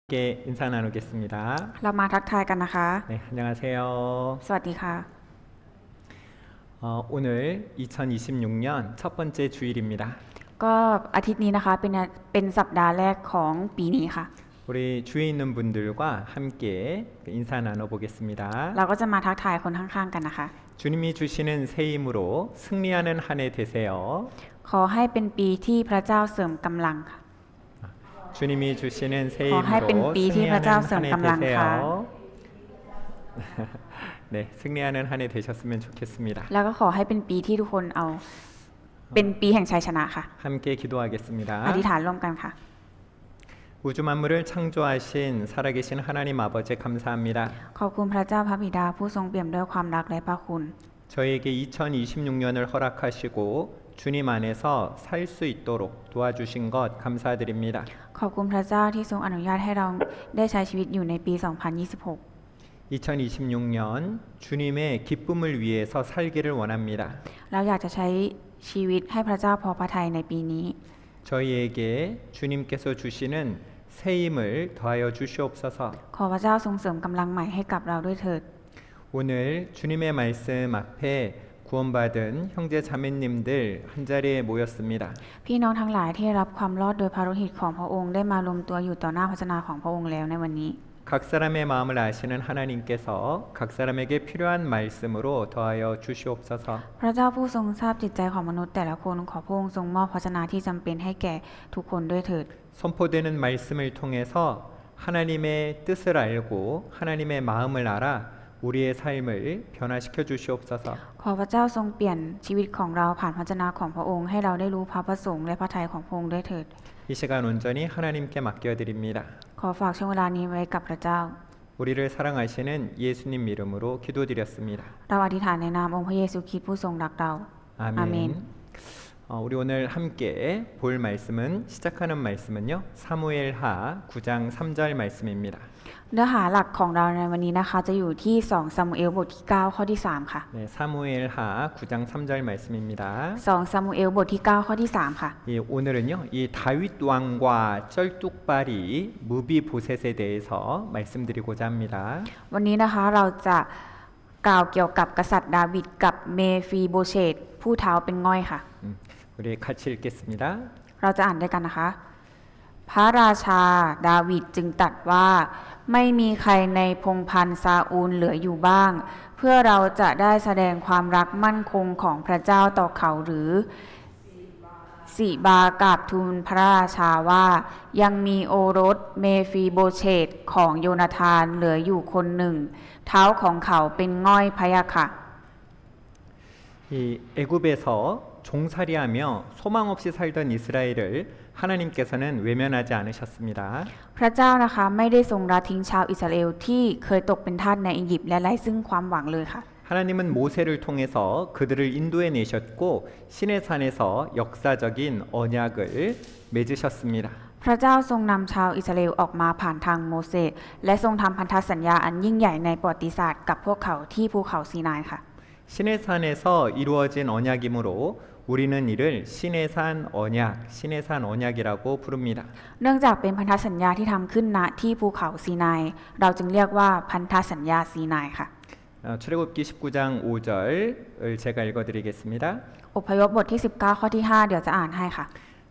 함께 인사 나누겠습니다. เรามาทักทายกันนะคะ 네, 안녕하세요. สวัสดีค่ะ 오늘 2026년 첫 번째 주일입니다. ก็อาทิตย์นี้นะคะเป็นสัปดาห์แรกของปีนี้ค่ะ 우리 주위에 있는 분들과 함께 인사 나눠보겠습니다. เราก็จะมาทักทายคนข้างๆกันนะคะ 주님이 주시는 새 힘으로 승리하는 한 해 되세요. ขอให้เป็นปีที่พระเจ้าเสริมกำลังค่ะ 주님이 주시는 새 ขอให้เป็น 힘으로 ปีที่พระเจ้า 승리하는 เสริม 한 해 กำลังค่ะ 되세요. 네, 승리하는 한 해 되셨으면 좋겠습니다. แล้วก็ขอให้เป็นปีที่ทุกคนเอาเป็นปีแห่งชัยชนะค่ะ 함께 อ 기도하겠습니다. ธิษฐานร่วมกันค่ะ 우주 만물을 창조하신 살아계신 하나님 아버지 감사합니다. ขอบคุณพระเจ้าพระบิดาผู้ทรงเปี่ยมด้วยความรักและพระคุณ 저에게 2026년을 허락하시고 주님 안에서 살 수 있도록 도와주신 것 감사드립니다. ขอบคุณพระเจ้าที่ทรงอนุญาตให้เราได้ใช้ชีวิตอยู่ในปี 2026 2026년 주님의 기쁨을 위해서 살기를 원합니다. เราอยากจะใช้ชีวิตให้พระเจ้าพอพระทัยในปีนี้ 저희에게 주님께서 주시는 새 힘을 더하여 주시옵소서. ขอพระเจ้าทรงเสริมกำลังใหม่ให้กับเราด้วยเถิด 오늘 주님의 말씀 앞에 구원받은 형제 자매님들 한자리에 모였습니다. พี่น้องทั้งหลายที่รับความรอดโดยพระโลหิตของพระองค์ได้มารวมตัวอยู่ต่อหน้าพระชนะของพระองค์แล้วในวันนี้ 각 사람의 마음을 아시는 하나님께서 각 사람에게 필요한 말씀으로 더하여 주시옵소서. พระเจ้าผู้ทรงทราบจิตใจของมนุษย์แต่ละคนขอพระองค์ทรงมอบพระชนะที่จำเป็นให้แก่ทุกคนด้วยเถิด 선포되는 말씀을 통해서 하나님의 뜻을 알고 하나님의 마음을 알아 우리의 삶을 변화시켜 주시옵소서. ขอพระเจ้าทรงเปลี่ยนชีวิตของเราผ่านพระชนะของพระองค์ให้เราได้รู้พระประสงค์และพระทัยของพระองค์ด้วยเถิด 이 시간 온전히 하나님께 맡겨드립니다. ขอฝากช่วงเวลานี้ไว้กับพระเจ้า 우리를 사랑하시는 예수님 이름으로 기도드렸습니다. เราอธิษฐานในนามองค์พระเยซูคริสต์ผู้ทรงรักเรา 아멘. 우리 오늘 함께 볼 말씀은 시작하는 말씀은요 사무엘하 9장 3절 말씀입니다. เนื้อหาหลักของเราในวันนี้นะคะจะอยู่ที่2ซามูเอลบทที่9ข้อที่3ค่ะ 네, 사무엘하 9장 3절 말씀입니다. 2ซามูเอลบทที่9ข้อที่3ค่ะ 오늘은요 이 다윗 왕과 쩔뚝발이 무비보셋에 대해서 말씀드리고자 합니다. วันนี้นะคะเราจะกล่าวเกี่ยวกับกษัตริย์ดาวิดกับเมฟีโบเชตผู้เท้าเป็นง่อยค่ะ 우리 같이 읽겠습니다. เราจะอ่านด้วยกันนะคะ พระราชาดาวิดจึงตรัสว่าไม่มีใครในพงศ์พันธุ์ซาอูลเหลืออยู่บ้าง เพื่อเราจะได้แสดงความรักมั่นคงของพระเจ้าต่อเขาหรือสิบากราบทูลพระราชาว่ายังมีโอรสเมฟีโบเชตของโยนาธานเหลืออยู่คนหนึ่ง เท้าของเขาเป็นง่อยพะยะค่ะ 이 애굽에서 종살이하며 소망 없이 살던 이스라엘을 하나님께서는 외면하지 않으셨습니다. พระเจ้านะคะไม่ได้ทรงละทิ้งชาวอิสราเอลที่เคยตกเป็นทาสในอียิปต์และไร้ซึ่งความหวังเลยค่ะ 하나님은 모세를 통해서 그들을 인도해 내셨고 시내 산에서 역사적인 언약을 맺으셨습니다. พระเจ้าทรงนำชาวอิสราเอลออกมาผ่านทางโมเสสและทรงทำพันธสัญญาอันยิ่งใหญ่ในประวัติศาสตร์กับพวกเขาที่ภูเขาซีนายค่ะ 시내산에서 이루어진 언약이므로 우리는 이를 시내산 언약, 시내산 언약이라고 부릅니다. เนื่องจากเป็นพันธสัญญาที่ทำขึ้นณที่ภูเขาซีนายเราจึงเรียกว่าพันธสัญญาซีนายค่ะ 출애굽기 19장 5절을 제가 읽어드리겠습니다. อพยพบทที่19ข้อที่5เดี๋ยวจะอ่านให้ค่ะ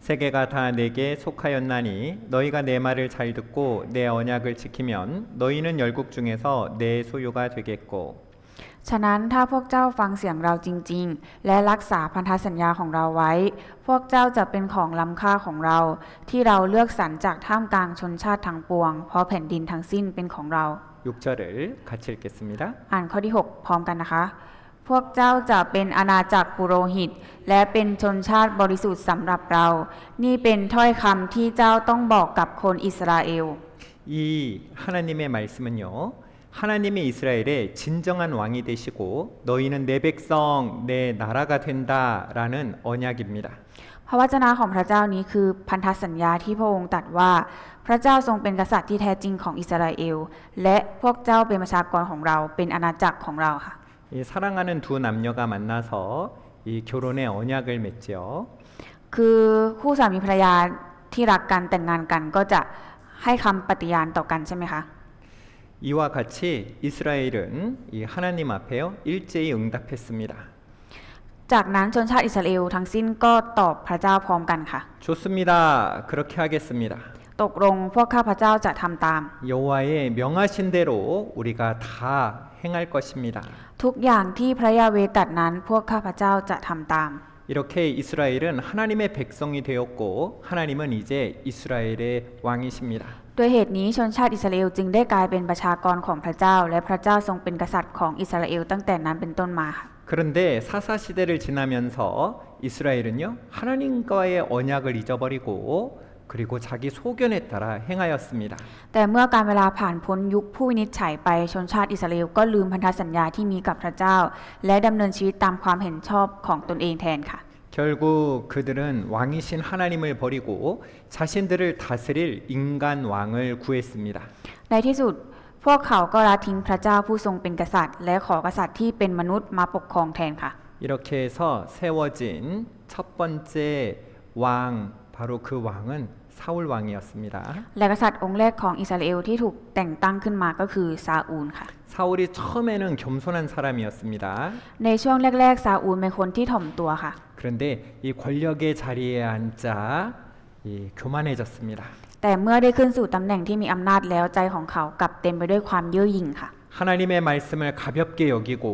세계가 다 내게 속하였나니 너희가 내 말을 잘 듣고 내 언약을 지키면 너희는 열국 중에서 내 소유가 되겠고 ฉะนั้นถ้าพวกเจ้าฟังเสียงเราจริงๆและรักษาพันธสัญญาของเราไว้ พวกเจ้าจะเป็นของล้ำค่าของเราที่เราเลือกสรรจากท่ามกลางชนชาติทั้งปวงเพราะแผ่นดินทั้งสิ้นเป็นของเรา 6절을 같이 읽겠습니다. อ่านข้อที่6พร้อมกันนะคะ พวกเจ้าจะเป็นอาณาจักรปุโรหิตและเป็นชนชาติบริสุทธิ์สำหรับเรา นี่เป็นถ้อยคำที่เจ้าต้องบอกกับคนอิสราเอล 이 하나님의 말씀은요. 하나님의 이스라엘의 진정한 왕이 되시고 너희는 내 백성 내 나라가 된다라는 언약입니다. พระวจนะของพระเจ้านี้คือพันธสัญญาที่พระองค์ตรัสว่าพระเจ้าทรงเป็นกษัตริย์ที่แท้จริงของอิสราเอลและพวกเจ้าเป็นประชากรของเราเป็นอาณาจักรของเราค่ะ 이 사랑하는 두 남녀가 만나서 이 결혼의 언약을 맺지요. คือคู่สามีภรรยาที่รักกันแต่งงานกันก็จะ ให้คำปฏิญาณต่อกันใช่ไหมคะ 이와 같이 이스라엘은 이 하나님 앞에요 일제히 응답했습니다. จากนั้นชนชาติอิสราเอลทั้งสิ้นก็ตอบพระเจ้าพร้อมกันค่ะ 좋습니다. 그렇게 하겠습니다. ตกลงพวกข้าพระเจ้าจะทำตาม 여호와의 명하신 대로 우리가 다 행할 것입니다. ทุกอย่างที่พระยาเวห์ตรัสนั้นพวกข้าพระเจ้าจะทำตาม 이렇게 이스라엘은 하나님의 백성이 되었고 하나님은 이제 이스라엘의 왕이십니다. ด้วยเหตุนี้ชนชาติอิสราเอลจึงได้กลายเป็นประชากรของพระเจ้า และพระเจ้าทรงเป็นกษัตริย์ของอิสราเอลตั้งแต่นั้นเป็นต้นมาค่ะ 그런데 사사 시대를 지나면서 이스라엘은요 하나님과의 언약을 잊어버리고 그리고 자기 소견에 따라 행하였습니다. แต่เมื่อการเวลาผ่านพ้นยุคผู้วินิจฉัยไปชนชาติอิสราเอลก็ลืมพันธสัญญาที่มีกับพระเจ้า และดำเนินชีวิตตามความเห็นชอบของตนเองแทนค่ะ 결국 그들은 왕이신 하나님을 버리고 자신들을 다스릴 인간 왕을 구했습니다. ในที่สุดพวกเขาก็ละทิ้งพระเจ้าผู้ทรงเป็นกษัตริย์ และขอกษัตริย์ที่เป็นมนุษย์มาปกครองแทนค่ะ 이렇게 해서 세워진 첫 번째 왕 바로 그 왕은 사울 왕이었습니다. และกษัตริย์องค์แรกของอิสราเอลที่ถูกแต่งตั้งขึ้นมาก็คือซาอูลค่ะ 사울이 처음에는 겸손한 사람이었습니다. ในช่วงแรกๆซาอูลเป็นคนที่ถ่อมตัวค่ะ 그런데 이 권력의 자리에 앉자 이 교만해졌습니다. แต่เมื่อได้ขึ้นสู่ตำแหน่งที่มีอำนาจแล้วใจของเขากลับเต็มไปด้วยความเย่อหยิ่งค่ะ 하나님의 말씀을 가볍게 여기고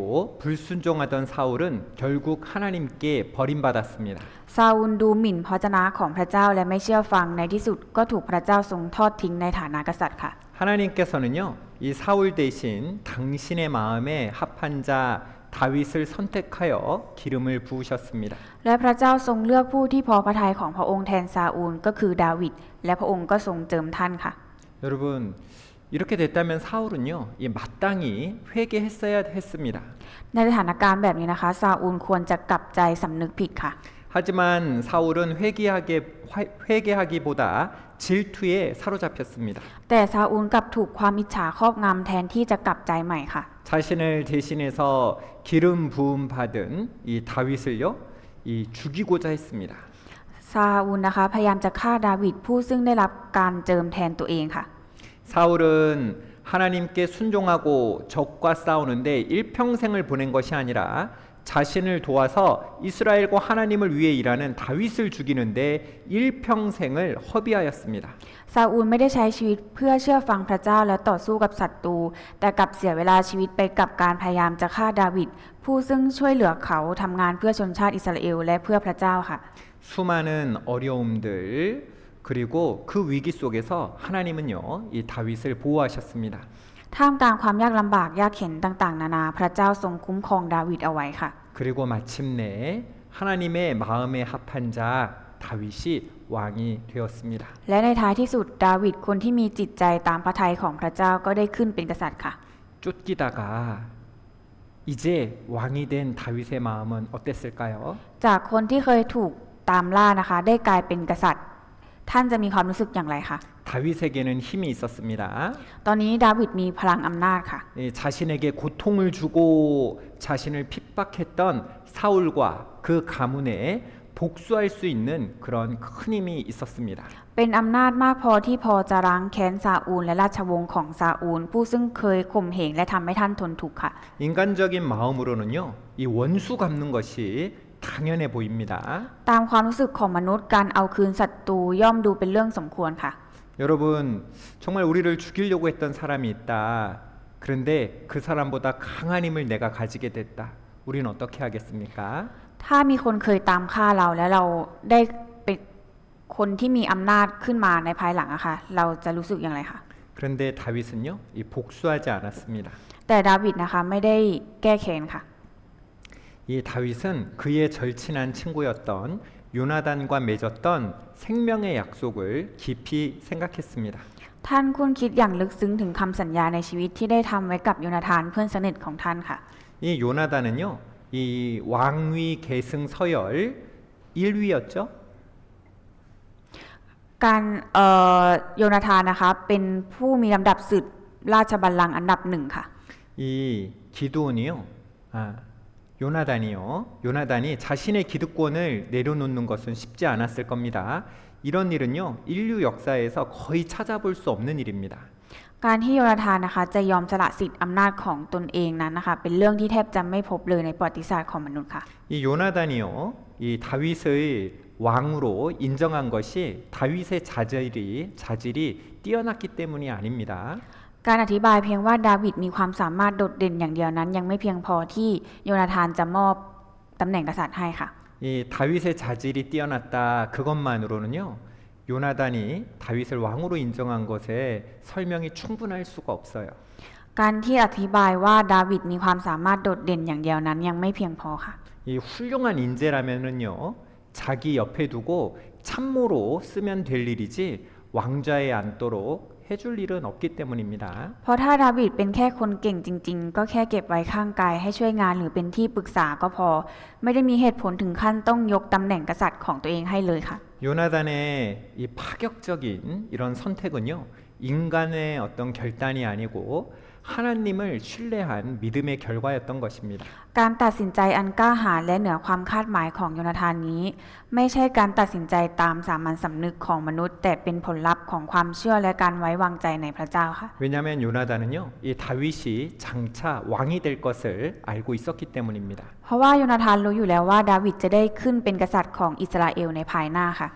불순종하던 사울은 결국 하나님께 버림받았습니다. ซาอูลดูหมิ่นพระวจนะของพระเจ้าและไม่เชื่อฟังในที่สุดก็ถูกพระเจ้าทรงทอดทิ้งในฐานะกษัตริย์ค่ะ 하나님께서는요 이 사울 대신 당신의 마음에 합한 자 다윗을 선택하여 기름을 부으셨습니다. และพระเจ้าทรงเลือกผู้ที่พอพระทัยของพระองค์แทนซาอูลก็คือดาวิดและพระองค์ก็ทรงเจิมท่านค่ะ 여러분 이렇게 됐다면 사울은요 이 마땅히 회개했어야 했습니다. ในสถานการณ์แบบนี้นะคะซาอูลควรจะกลับใจสำนึกผิดค่ะ 하지만 사울은 회개하기보다 질투에 사로잡혔습니다. แต่ซาอูลกลับถูกความอิจฉาครอบงำแทนที่จะกลับใจใหม่ค่ะ 자신을 대신해서 기름 부음 받은 이 다윗을요 이 죽이고자 했습니다. ซาอูลนะคะพยายามจะฆ่าดาวิดผู้ซึ่งได้รับการเจิมแทนตัวเองค่ะ 사울은 하나님께 순종하고 적과 싸우는데 일평생을 보낸 것이 아니라 자신을 도와서 이스라엘과 하나님을 위해 일하는 다윗을 죽이는데 일평생을 허비하였습니다. ซาอูลไม่ได้ใช้ชีวิตเพื่อเชื่อฟังพระเจ้าและต่อสู้กับศัตรูแต่กลับเสียเวลาชีวิตไปกับการพยายามจะฆ่าดาวิดผู้ซึ่งช่วยเหลือเขาทำงานเพื่อชนชาติอิสราเอลและเพื่อพระเจ้าค่ะ 수많은 어려움들 그리고 그 위기 속에서 하나님은요 이 다윗을 보호하셨습니다. ท่ามกลางความยากลำบากยากเข็ญต่างๆนานาพระเจ้าทรงคุ้มครองดาวิดเอาไว้ค่ะ 그리고 마침내 하나님의 마음에 합한 자 다윗이 왕이 되었습니다. และในท้ายที่สุดดาวิดคนที่มีจิตใจตามพระทัยของพระเจ้าก็ได้ขึ้นเป็นกษัตริย์ค่ะ 쫓기다가 이제 왕이 된 다윗의 마음은 어땠을까요? จากคนที่เคยถูกตามล่านะคะได้กลายเป็นกษัตริย์ ท่านจะมีความรู้สึกอย่างไรคะ 다윗에게는 힘이 있었습니다. ตอนนี้ดาวิดมีพลังอำนาจค่ะ 자신에게 고통을 주고 자신을 핍박했던 사울과 그 가문에 복수할 수 있는 그런 큰 힘이 있었습니다. เป็นอำนาจมากพอที่พอจะล้างแค้นซาอูลและราชวงศ์ของซาอูลผู้ซึ่งเคยข่มเหงและทำให้ท่านทนทุกข์ค่ะ 인간적인 마음으로는요, 이 원수 갚는 것이 당연해 보입니다. ตามความรู้สึกของมนุษย์การเอาคืนศัตรูย่อมดูเป็นเรื่องสมควรค่ะ 여러분, 정말 우리를 죽이려고 했던 사람이 있다. 그런데 그 사람보다 강한 힘을 내가 가지게 됐다. 우리는 어떻게 하겠습니까? ถ้ามีคนเคยตามฆ่าเราแล้วเราได้เป็นคนที่มีอำนาจขึ้นมาในภายหลังอะค่ะเราจะรู้สึกอย่างไรคะ 그런데 다윗은요, 이 복수하지 않았습니다. แต่ดาวิดนะคะไม่ได้แก้แค้นค่ะ 이 다윗은 그의 절친한 친구였던 요나단과 맺었던 생명의 약속을 깊이 생각했습니다. ท่านคุ้นคิดอย่างลึกซึ้งถึงคำสัญญาในชีวิตที่ได้ทำไว้กับโยนาธานเพื่อนสนิทของท่านค่ะ 이 요나단은요, 이 왕위 계승 서열 1위였죠. การโยนาธานนะคะเป็นผู้มีลำดับสืบราชบัลลังก์อันดับหนึ่งค่ะ 이 기드온이요, 요나단이 자신의 기득권을 내려놓는 것은 쉽지 않았을 겁니다. 이 이런 일은요, 인류 역사에서 거의 찾아볼 수 없는 일입니다. การที่โยนาธานนะคะจะยอมสละสิทธิ์อำนาจของตนเองนั้นนะคะเป็นเรื่องที่แทบจะไม่พบเลยในประวัติศาสตร์ของมนุษย์ค่ะ 이 요나단이요, 이 다윗의 왕으로 인정한 것이 다윗의 자질이 뛰어났기 때문이 아닙니다. การอธิบายเพียงว่าดาวิดมีความสามารถโดดเด่นอย่างเดียวนั้นยังไม่เพียงพอที่โยนาธานจะมอบตำแหน่งกษัตริย์ให้ค่ะ 이 다윗의 자질이 뛰어났다 그것만으로는요, 요나단이 다윗을 왕으로 인정한 것에 설명이 충분할 수가 없어요. การที่อธิบายว่าดาวิดมีความสามารถโดดเด่นอย่างเดียวนั้นยังไม่เพียงพอค่ะ 이 훌륭한 인재라면은요, 자기 옆에 두고 참모로 쓰면 될 일이지 왕좌에 앉도록 해줄 일은 없기 때문입니다. เพราะถ้าดาวิดเป็นแค่คนเก่งจริงๆก็แค่เก็บไว้ข้างกายให้ช่วยงานหรือเป็นที่ปรึกษาก็พอไม่ได้มีเหตุผลถึงขั้นต้องยกตำแหน่งกษัตริย์ของตัวเองให้เลยค่ะ 요나단의 이 파격적인 이런 선택은요, 인간의 어떤 결단이 아니고 하나님을 신뢰한 믿음의 결과였던 것입니다. การตัดสินใจอันกล้าหาญและเหนือความคาดหมายของโยนาธานนี้ ไม่ใช่การตัดสินใจตามสามัญสำนึกของมนุษย์ แต่เป็นผลลัพธ์ของความเชื่อและการไว้วางใจในพระเจ้าค่ะ 왜냐하면 요나단은요, 이 다윗이 장차 왕이 될 것을 알고 있었기 때문입니다. เพราะว่าโยนาธานรู้อยู่แล้วว่าดาวิดจะได้ขึ้นเป็นกษัตริย์ของอิสราเอลในภายหน้าค่ะ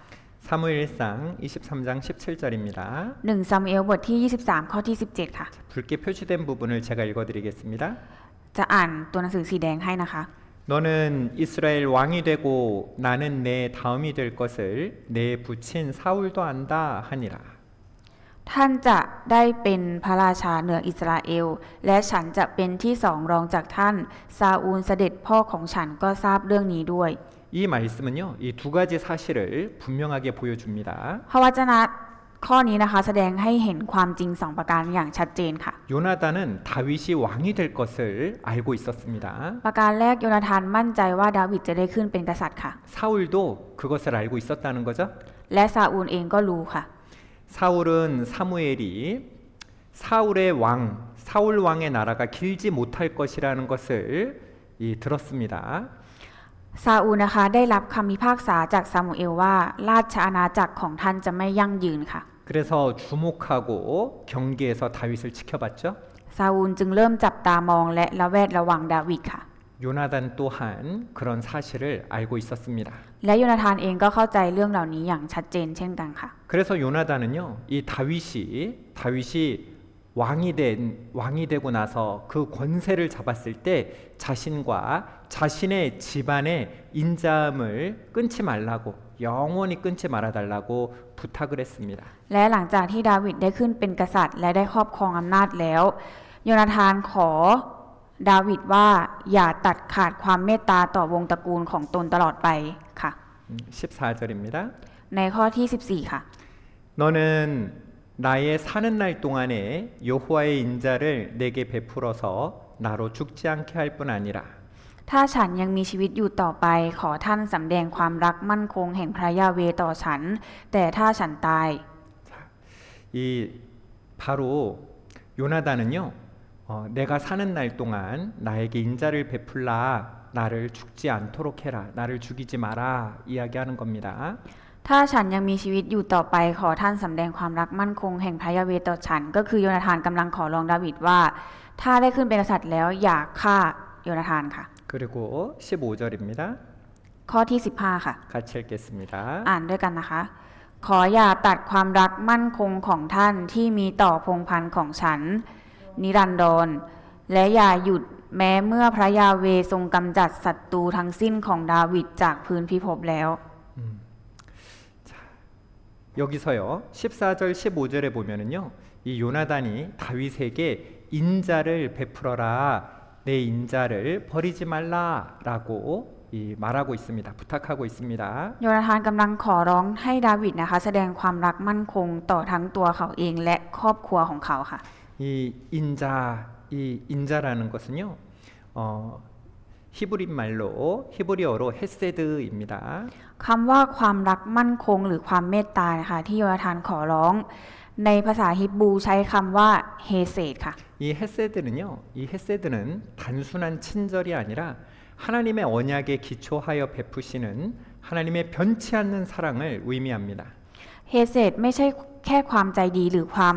사무엘상 23장 17절입니다. 1 ซามูเอลบทที่ 23 ข้อที่ 17 ค่ะ 붉게 표시된 부분을 제가 읽어드리겠습니다. จะอ่านตัวหนังสือสีแดงให้นะคะ 너는 이스라엘 왕이 되고 나는 내 다음이 될 것을 내 부친 사울도 안다 하니라. ท่านจะได้เป็นพระราชาเหนืออิสราเอลและฉันจะเป็นที่สองรองจากท่านซาอูลเสด็จพ่อของฉันก็ทราบเรื่องนี้ด้วย 이 말씀은요, 이 두 가지 사실을 분명하게 보여줍니다. พระวจนะข้อนี้นะคะแสดงให้เห็นความจริงสองประการอย่างชัดเจนค่ะ 요나단은 다윗이 왕이 될 것을 알고 있었습니다. ประการแรกโยนาธานมั่นใจว่าดาวิดจะได้ขึ้นเป็นกษัตริย์ค่ะ 사울도 그것을 알고 있었다는 거죠. และซาอูลเองก็รู้ค่ะ 사울은 사무엘이 사울 왕의 나라가 길지 못할 것이라는 것을 들었습니다. ซาอูลนะคะได้รับคำพิพากษาจากซามูเอลว่าราชอาณาจักรของท่านจะไม่ยั่งยืนค่ะ 그래서 주목하고 경계해서 다윗을 지켜봤죠. ซาอูลจึงเริ่มจับตามองและระแวดระวังดาวิดค่ะ 요나단 또한 그런 사실을 알고 있었습니다. และโยนาธานเองก็เข้าใจเรื่องเหล่านี้อย่างชัดเจนเช่นกันค่ะ 그래서 요나단은요, 이 다윗이 왕이 되고 나서 그 권세를 잡았을 때 자신과 자신의 집안의 인자함을 끊지 말라고 영원히 끊지 말아달라고 부탁을 했습니다. และหลังจากที่ดาวิดได้ขึ้นเป็นกษัตริย์และได้ครอบครองอำนาจแล้วโยนาธานขอดาวิดว่าอย่าตัดขาดความเมตตาต่อวงตระกูลของตนตลอดไปค่ะ 14절입니다. ในข้อที่ 14 ค่ะ 너는 나의 사는 날 동안에 여호와의 인자를 내게 베풀어서 나로 죽지 않게 할 뿐 아니라 ถ้าฉันยังมีชีวิตอยู่ต่อไปขอท่านสำแดงความรักมั่นคงแห่งพระยาเวห์ต่อฉันแต่ถ้าฉันตาย 이 바로 요나단은요, 내가 사는 날 동안 나에게 인자를 베풀라, 나를 죽지 않도록 해라, 나를 죽이지 마라 이야기하는 겁니다. ถ้าฉันยังมีชีวิตอยู่ต่อไปขอท่านสำแดงความรักมั่นคงแห่งพระยาเวห์ต่อฉันก็คือโยนาธานกำลังขอร้องดาวิดว่าถ้าได้ขึ้นเป็นกษัตริย์แล้วอย่าฆ่าโยนาธานค่ะ 그리고 15절입니다. ข้อที่ 15 ค่ะ 같이 읽겠습니다. อ่านด้วยกันนะคะ ขออย่าตัดความรักมั่นคงของท่านที่มีต่อพงศ์พันธุ์ของฉันนิรันดรและอย่าหยุดแม้เมื่อพระยาเวห์ทรงกำจัดศัตรูทั้งสิ้นของดาวิดจากพื้นพิภพแล้ว 여기서요, 14절 15절에 보면은요, 이 요나단이 다윗에게 인자를 베풀어라, 내 인자를 버리지 말라라고 말하고 있습니다. 부탁하고 있습니다. โยนาธานกำลังขอร้องให้ดาวิดนะคะแสดงความรักมั่นคงต่อทั้งตัวเขาเองและครอบครัวของเขาค่ะ 이 인자라는 것은요, 히브리어로 헤세드입니다. คำว่าความรักมั่นคงหรือความเมตตานะคะที่โยนาธานขอร้องในภาษาฮิบรูใช้คำว่าเฮเซดค่ะ 이 헤세드는 단순한 친절이 아니라 하나님의 언약에 기초하여 베푸시는 하나님의 변치 않는 사랑을 의미합니다. เฮเซดไม่ใช่แค่ความใจดีหรือความ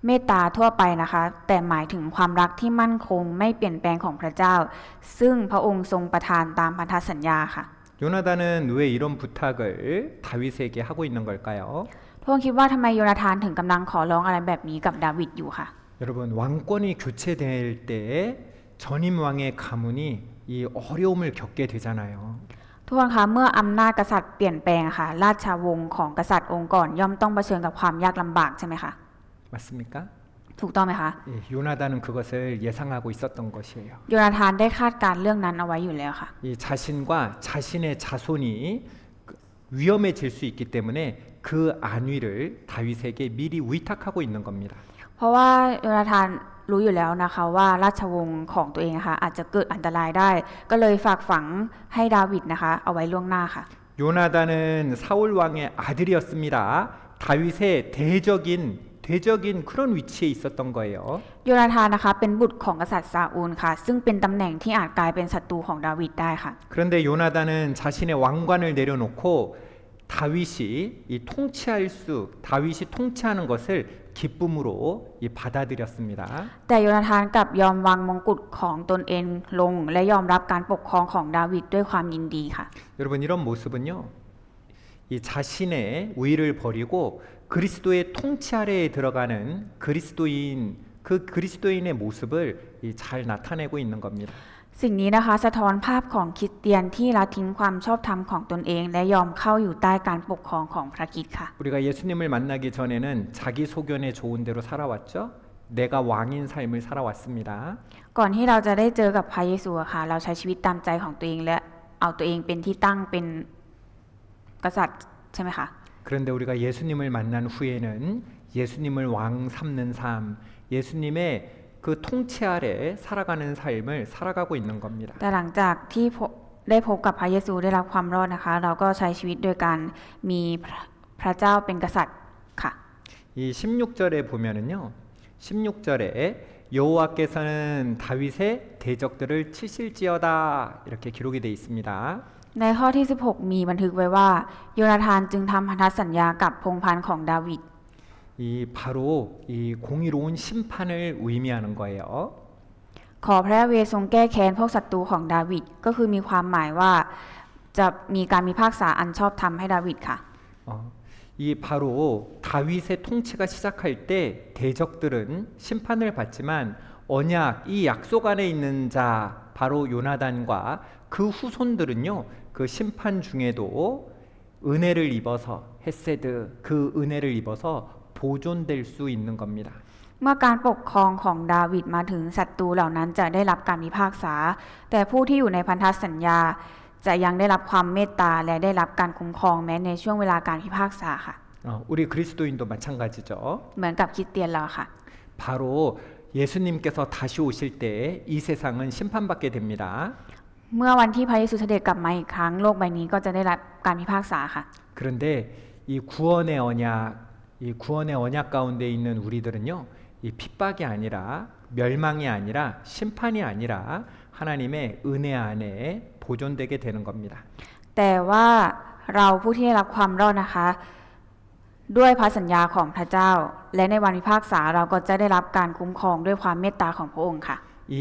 เมตตาทั่วไปนะคะ แต่หมายถึงความรักที่มั่นคงไม่เปลี่ยนแปลงของพระเจ้า ซึ่งพระองค์ทรงประทานตามพันธสัญญาค่ะ 요나단은 왜 이런 부탁을 다윗에게 하고 있는 걸까요? ทุกคนคิดว่าทำไมโยนาธานถึงกำลังขอร้องอะไรแบบนี้กับดาวิดอยู่ค่ะ 여러분 왕권이 교체될 때 전임 왕의 가문이 이 어려움을 겪게 되잖아요. ทุกคนคะเมื่ออำนาจกษัตริย์เปลี่ยนแปลงค่ะ ราชวงศ์ของกษัตริย์องค์ก่อนย่อมต้องเผชิญกับความยากลำบากใช่ไหมคะ 맞습니까? ถูกต้องไหมคะ 예, 요나단은 그것을 예상하고 있었던 것이에요. โยนาธานได้คาดการณ์เรื่องนั้นเอาไว้อยู่แล้วค่ะ 이 자신과 자신의 자손이 위험해질 수 있기 때문에 그 안위를 다윗에게 미리 위탁하고 있는 겁니다. เพราะว่าโยนาธานรู้อยู่แล้วนะคะว่าราชวงศ์ของตัวเองนะคะอาจจะเกิดอันตรายได้ ก็เลยฝากฝังให้ดาวิดนะคะเอาไว้ล่วงหน้าค่ะ 요나단은 사울 왕의 아들이었습니다. 다윗의 대적인 그런 위치에 있었던 거예요. โยนาธานนะคะเป็นบุตรของกษัตริย์ซาอูลค่ะ ซึ่งเป็นตำแหน่งที่อาจกลายเป็นศัตรูของดาวิดได้ค่ะ 그런데 요나단은 자신의 왕관을 내려놓고 다윗이 통치하는 것을 기쁨으로 받아들였습니다. แต่โยนาธานกลับยอมวางมงกุฎของตนเองลง และยอมรับการปกครองของดาวิดด้วยความยินดีค่ะ 여러분 이런 모습은요, 이 자신의 우위를 버리고 그리스도의 통치 아래에 들어가는 그리스도인의 모습을 잘 나타내고 있는 겁니다. สิ่งนี้นะคะสะท้อนภาพของคริสเตียนที่ละทิ้งความชอบธรรมของตนเอง และยอมเข้าอยู่ใต้การปกครองของพระคริสต์ค่ะ 우리가 예수님을 만나기 전에는 자기 소견에 좋은 대로 살아왔죠. 내가 왕인 삶을 살아왔습니다. ก่อนที่เราจะได้เจอกับพระเยซูอะค่ะ เราใช้ชีวิตตามใจของตัวเองและเอาตัวเองเป็นที่ตั้งเป็นกษัตริย์ใช่ไหมคะ 그런데 우리가 예수님을 만난 후에는 예수님을 왕 삼는 삶, 예수님의 그 통치 아래 살아가는 삶을 살아가고 있는 겁니다. แต่หลังจากที่ได้พบกับพระเยซูได้รับความรอดนะคะ เราก็ใช้ชีวิตโดยการมีพระเจ้าเป็นกษัตริย์ค่ะ 이 16절에 보면은요. 16절에 여호와께서는 다윗의 대적들을 치실지어다 이렇게 기록이 되어 있습니다. ในข้อที่ 16 มีบันทึกไว้ว่าโยนาธานจึงทำพันธสัญญากับพงศ์พันธ์ของดาวิด 바로 이 공의로운 심판을 의미하는 거예요. ขอพระยาเวห์ทรงแก้แค้นพวกศัตรูของดาวิดก็คือมีความหมายว่าจะมีการพิพากษาอันชอบธรรมให้ดาวิดค่ะ 이 바로 다윗의 통치가 시작할 때 대적들은 심판을 받지만 언약 이 약속 안에 있는 자 바로 요나단과 그 후손들은요 그 심판 중에도 은혜를 입어서 헤세드 그 은혜를 입어서 보존될 수 있는 겁니다. เมื่อการปกครองของดาวิดมาถึงศัตรูเหล่านั้นจะได้รับการพิพากษา แต่ผู้ที่อยู่ในพันธสัญญาจะยังได้รับความเมตตาและได้รับการคุ้มครองแม้ในช่วงเวลาการพิพากษาค่ะ 우리 그리스도인도 마찬가지죠. เหมือนกับคริสเตียนเราค่ะ 바로 예수님께서 다시 오실 때 이 세상은 심판받게 됩니다. เมื่อวันที่พระเยซูเสด็จกลับมาอีกครั้งโลกใบนี้ก็จะได้รับการพิพากษาค่ะ 그런데 이 구원의 언약 가운데 있는 우리들은요, 이 핍박이 아니라 멸망이 아니라 심판이 아니라 하나님의 은혜 안에 보존되게 되는 겁니다. แต่ว่าเราผู้ที่ได้รับความรอดนะคะ ด้วยพระสัญญาของพระเจ้า และในวันพิพากษาเราก็จะได้รับการคุ้มครองด้วยความเมตตาของพระองค์ค่ะ 이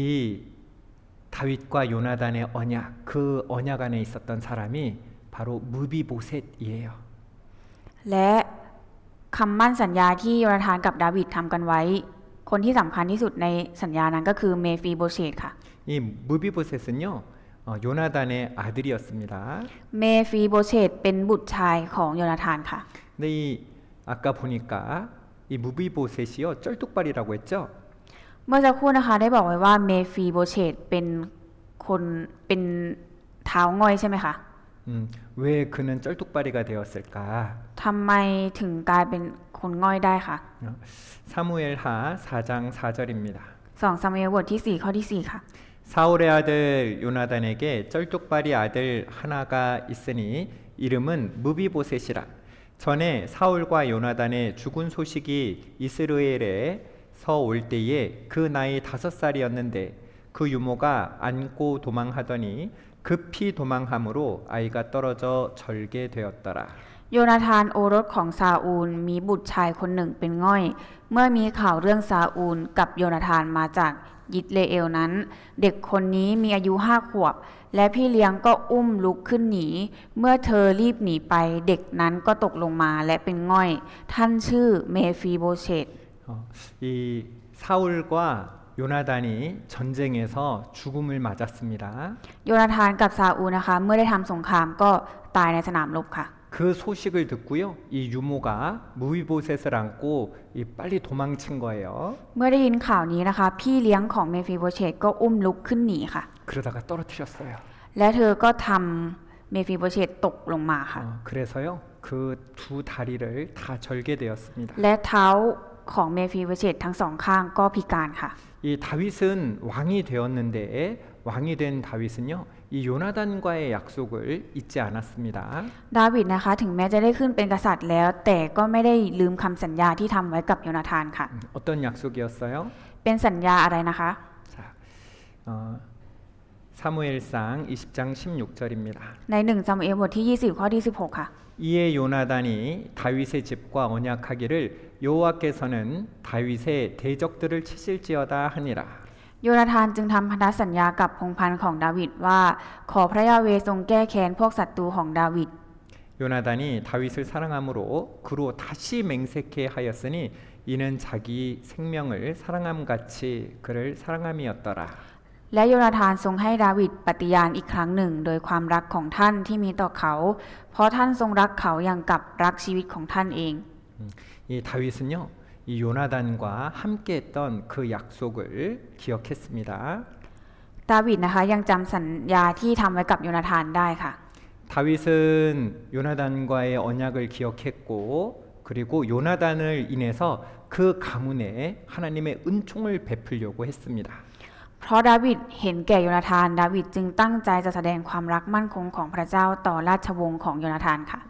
다윗과 요나단의 언약, 그 언약 안에 있었던 사람이 바로 무비보셋이에요. และคำมั่นสัญญาที่โยนาธานกับดาวิดทำกันไว้ คนที่สำคัญที่สุดในสัญญานั้นก็คือเมฟีโบเชตค่ะ 이 무비보셋은요, 요나단의 아들이었습니다. เมฟีโบเชตเป็นบุตรชายของโยนาธานค่ะ 근데 아까 보니까 이 무비보셋이요 쩔뚝발이라고 했죠. เมื่อสักครู่นะคะได้บอกไว้ว่าเมฟีโบเชตเป็นเท้าง่อยใช่ไหมคะ 왜 그는 쩔뚝발이가 되었을까? ทำไมถึงกลายเป็นคนง่อยได้คะ 사무엘하 4장 4절입니다. 2 ซามูเอลบทที่ 4 ข้อที่ 4 ค่ะ 사울의 아들 요나단에게 쩔뚝발이 아들 하나가 있으니 이름은 무비보셋이라. 전에 사울과 요나단의 죽은 소식이 이스라엘에서 올 때에 그 나이 5살이었는데 그 유모가 안고 도망하더니 급히 도망함으로 아이가 떨어져 절게 되었더라. โยนาธานโอรสของซาอูลมีบุตรชายคนหนึ่งเป็นง่อย เมื่อมีข่าวเรื่องซาอูลกับโยนาธานมาจากยิตเลเอลนั้น เด็กคนนี้มีอายุ5 ขวบ และพี่เลี้ยงก็อุ้มลุกขึ้นหนี เมื่อเธอรีบหนีไปเด็กนั้นก็ตกลงมาและเป็นง่อย ท่านชื่อเมฟีโบเชต 이 사울과 요나단이 전쟁에서 죽음을 맞았습니다. โยนาธานกับซาอูลนะคะ เมื่อได้ทำสงครามก็ตายในสนามรบค่ะ 그 소식을 듣고요, 이 유모가 무비보셋을 안고 빨리 도망친 거예요. เมื่อได้ยินข่าวนี้นะคะ พี่เลี้ยงของเมฟีโบเชตก็อุ้มลุกขึ้นหนีค่ะ 그러다가 떨어뜨렸어요. และเธอก็ทำเมฟีโบเชตตกลงมาค่ะ 그래서요, 그 두 다리를 다 절게 되었습니다. และเท้าของเมฟีโบเชตทั้งสองข้างก็พิการค่ะ 이 다윗은 왕이 되었는데 왕이 된 다윗은요, 이 요나단과의 약속을 잊지 않았습니다. ดาวิดนะคะถึงแม้จะได้ขึ้นเป็นกษัตริย์แล้ว แต่ก็ไม่ได้ลืมคำสัญญาที่ทำไว้กับโยนาธานค่ะ 어떤 약속이었어요? เป็นสัญญาอะไรนะคะ 자, 사무엘상 20장 16절입니다. ใน1 ซามูเอลบทที่20ข้อที่16ค่ะ 이에 요나단이 다윗의 집과 언약하기를 여호와께서는 다윗의 대적들을 치실지어다 하니라. โยนาธานจึงทำพันธสัญญากับพงศ์พันธ์ของดาวิดว่าขอพระยาเวห์ทรงแก้แค้นพวกศัตรูของดาวิด 요나단이 다윗을 사랑함으로 그로 다시 맹세케 하였으니 이는 자기 생명을 사랑함같이 그를 사랑함이었더라. และโยนาธานทรงให้ดาวิดปฏิญาณอีกครั้งหนึ่งโดยความรักของท่านที่มีต่อเขา เพราะท่านทรงรักเขาอย่างกับรักชีวิตของท่านเอง 이 다윗은요, 이 요나단과 함께했던 그 약속을 기억했습니다. ดาวิดนะคะยังจำสัญญาที่ทำไว้กับโยนาธานได้ค่ะ 다윗은 요나단과의 언약을 기억했고 그리고 요나단을 인해서 그 가문에 하나님의 은총을 베풀려고 했습니다. เพราะดาวิดเห็นแก่โยนาธานดาวิดจึงตั้งใจจะแสดงความรักมั่นคงของพระเจ้าต่อราชวงศ์ของโยนาธานค่ะ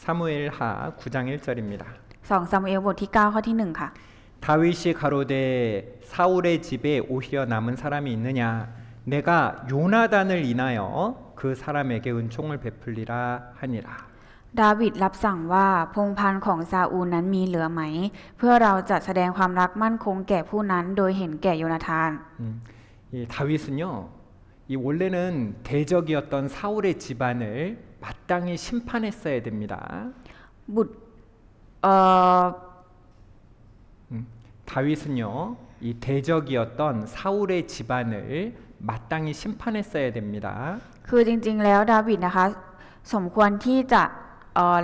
사무엘하 9장 1절입니다. 2 ซามูเอลบทที่9ข้อที่1ค่ะ 다윗이 가로되 사울의 집에 오히려 남은 사람이 있느냐 내가 요나단을 인하여 그 사람에게 은총을 베풀리라 하니라. ดาวิดรับสั่งว่าพงศ์พันธ์ของซาอูลนั้นมีเหลือไหม เพื่อเราจะแสดงความรักมั่นคงแก่ผู้นั้นโดยเห็นแก่โยนาธาน 이 다윗은요, 이 원래는 대적이었던 사울의 집안을 마땅히 심판했어야 됩니다. บุตร 다윗은요, 이 대적이었던 사울의 집안을 마땅히 심판했어야 됩니다. คือจริงๆแล้วดาวิดนะคะสมควรที่จะ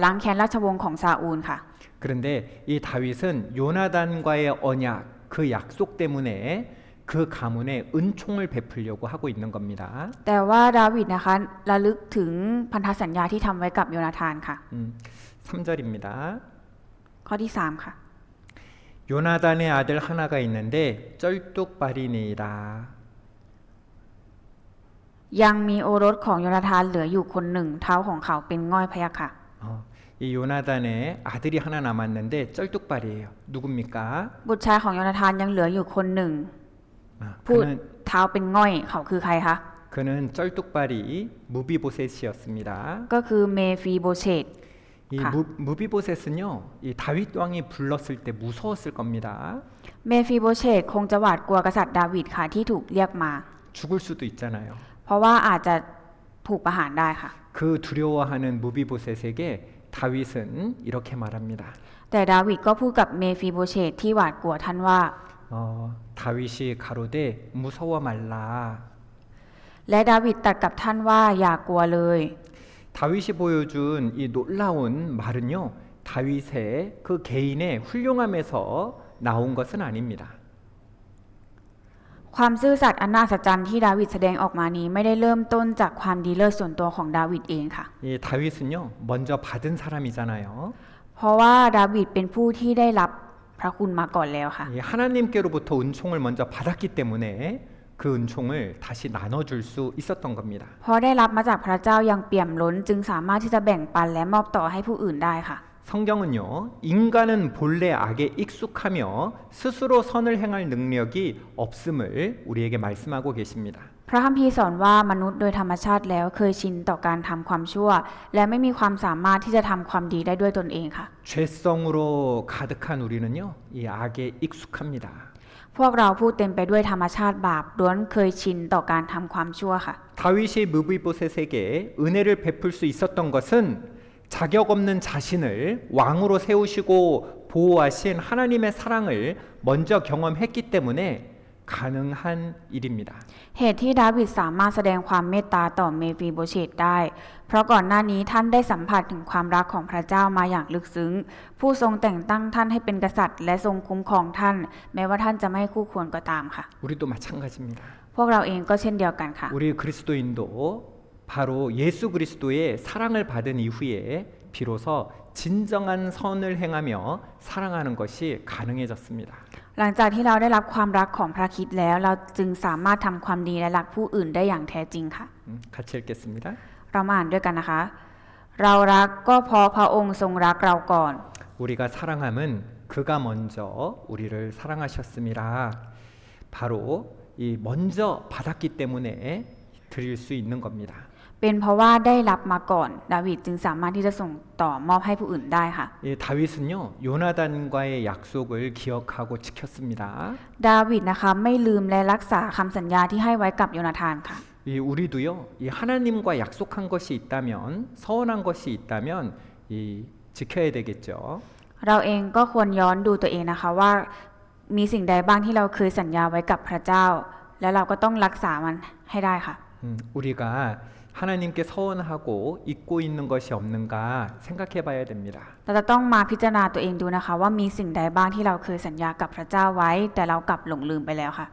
ล้างแค้นราชวงศ์ของซาอูลค่ะ 그런데 이 다윗은 요나단과의 언약, 그 약속 때문에 그 가문에 은총을 베풀려고 하고 있는 겁니다. แต่ว่าดาวิดนะคะระลึกถึงพันธสัญญาที่ทำไว้กับโยนาธานค่ะ 3절입니다. ข้อที่3ค่ะ 요나단의 아들 하나가 있는데 쩔뚝발이니이다. ยังมีโอรสของโยนาธานเหลืออยู่คนหนึ่งเท้าของเขาเป็นง่อยพะยะค่ะ 이 요나단의 아들이 하나 남았는데 쩔뚝발이에요. 누굽니까? บุตรชายของโยนาธานยังเหลืออยู่คนหนึ่งพูด 그는 เท้าเป็นง่อยเขาคือใครคะ 그는 쩔뚝발이 무비보셋이었습니다. ก็คือเมฟีโบเชต 이 가. 무비보셋은요, 이 다윗 왕이 불렀을 때 무서웠을 겁니다. เมฟีโบเชตคงจะหวาดกลัวกษัตริย์ดาวิดค่ะที่ถูกเรียกมา 죽을 수도 있잖아요. เพราะว่าอาจจะถูกประหารได้ค่ะ 그 두려워하는 무비보셋에게 다윗은 이렇게 말합니다. แต่ดาวิดก็พูดกับเมฟีโบเชตที่หวาดกลัวท่านว่า 다윗이 가로되 무서워 말라. และดาวิดตรัสกับท่านว่าอย่ากลัวเลย 다윗이 보여준 이 놀라운 말은요, 다윗의 그 개인의 훌륭함에서 나온 것은 아닙니다. ความซื่อสัตย์อันน่าอัศจรรย์ที่ดาวิดแสดงออกมานี้ไม่ได้เริ่มต้นจากความดีเลิศส่วนตัวของดาวิดเองค่ะ 이 다윗은요, 먼저 받은 사람이잖아요. เพราะว่าดาวิดเป็นผู้ที่ได้รับพระคุณมาก่อนแล้วค่ะ 이 하나님께로부터 은총을 먼저 받았기 때문에 그 은총을 다시 나눠줄 수 있었던 겁니다. เพราะได้รับมาจากพระเจ้าอย่างเปี่ยมล้นจึงสามารถที่จะแบ่งปันและมอบต่อให้ผู้อื่นได้ค่ะ 성경은요, 인간은 본래 악에 익숙하며 스스로 선을 행할 능력이 없음을 우리에게 말씀하고 계십니다. พระคัมภีร์สอนว่ามนุษย์โดยธรรมชาติแล้วเคยชินต่อการทำความชั่ว และไม่มีความสามารถที่จะทำความดีได้ด้วยตนเองค่ะ 죄성으로 가득한 우리는요, 이 악에 익숙합니다. พวกเราผู้เต็มไปด้วยธรรมชาติบาปล้วนเคยชินต่อการทำความชั่วค่ะ 다윗이 무비보셋에게 은혜를 베풀 수 있었던 것은 자격 없는 자신을 왕으로 세우시고 보호하신 하나님의 사랑을 먼저 경험했기 때문에 가능한 일입니다. เหตุที่ดาวิดสามารถแสดงความเมตตาต่อเมฟีโบเชตได้ เพราะก่อนหน้านี้ท่านได้สัมผัสถึงความรักของพระเจ้ามาอย่างลึกซึ้ง ผู้ทรงแต่งตั้งท่านให้เป็นกษัตริย์และทรงคุ้มครองท่าน แม้ว่าท่านจะไม่คู่ควรก็ตามค่ะ 우리도 마찬가지입니다. พวกเราเองก็เช่นเดียวกันค่ะ 우리 그리스도인도 바로 예수 그리스도의 사랑을 받은 이후에 비로소 진정한 선을 행하며 사랑하는 것이 가능해졌습니다. หลังจากที่เราได้รับความรักของพระคริสต์แล้ว เราจึงสามารถทำความดีและรักผู้อื่นได้อย่างแท้จริงค่ะ 같이 읽겠습니다. เรามาอ่านด้วยกันนะคะ เรารักก็เพราะพระองค์ทรงรักเราก่อน 우리가 사랑함은 그가 먼저 우리를 사랑하셨음이라. 바로 이 먼저 받았기 때문에 드릴 수 있는 겁니다. เป็นเพราะว่าได้รับมาก่อนดาวิดจึงสามารถที่จะส่งต่อมอบให้ผู้อื่นได้ค่ะ 이 다윗은요 요나단과의 약속을 기억하고 지켰습니다. ดาวิดนะคะไม่ลืมและรักษาคำสัญญาที่ให้ไว้กับโยนาธานค่ะ 이 우리도요 이 하나님과 약속한 것이 있다면 서운한 것이 있다면 이 지켜야 되겠죠. เราเองก็ควรย้อนดูตัวเองนะคะว่ามีสิ่งใดบ้างที่เราเคยสัญญาไว้กับพระเจ้า และเราก็ต้องรักษามันให้ได้ค่ะ 우리가 하나님께 서운하고 잊고 있는 것이 없는가 생각해 봐야 됩니다. เราจะต้องมาพิจารณาตัวเองดูนะคะว่ามีสิ่งใดบ้างที่เราเคยสัญญากับพระเจ้าไว้ แต่เรากลับหลงลืมไปแล้วค่ะ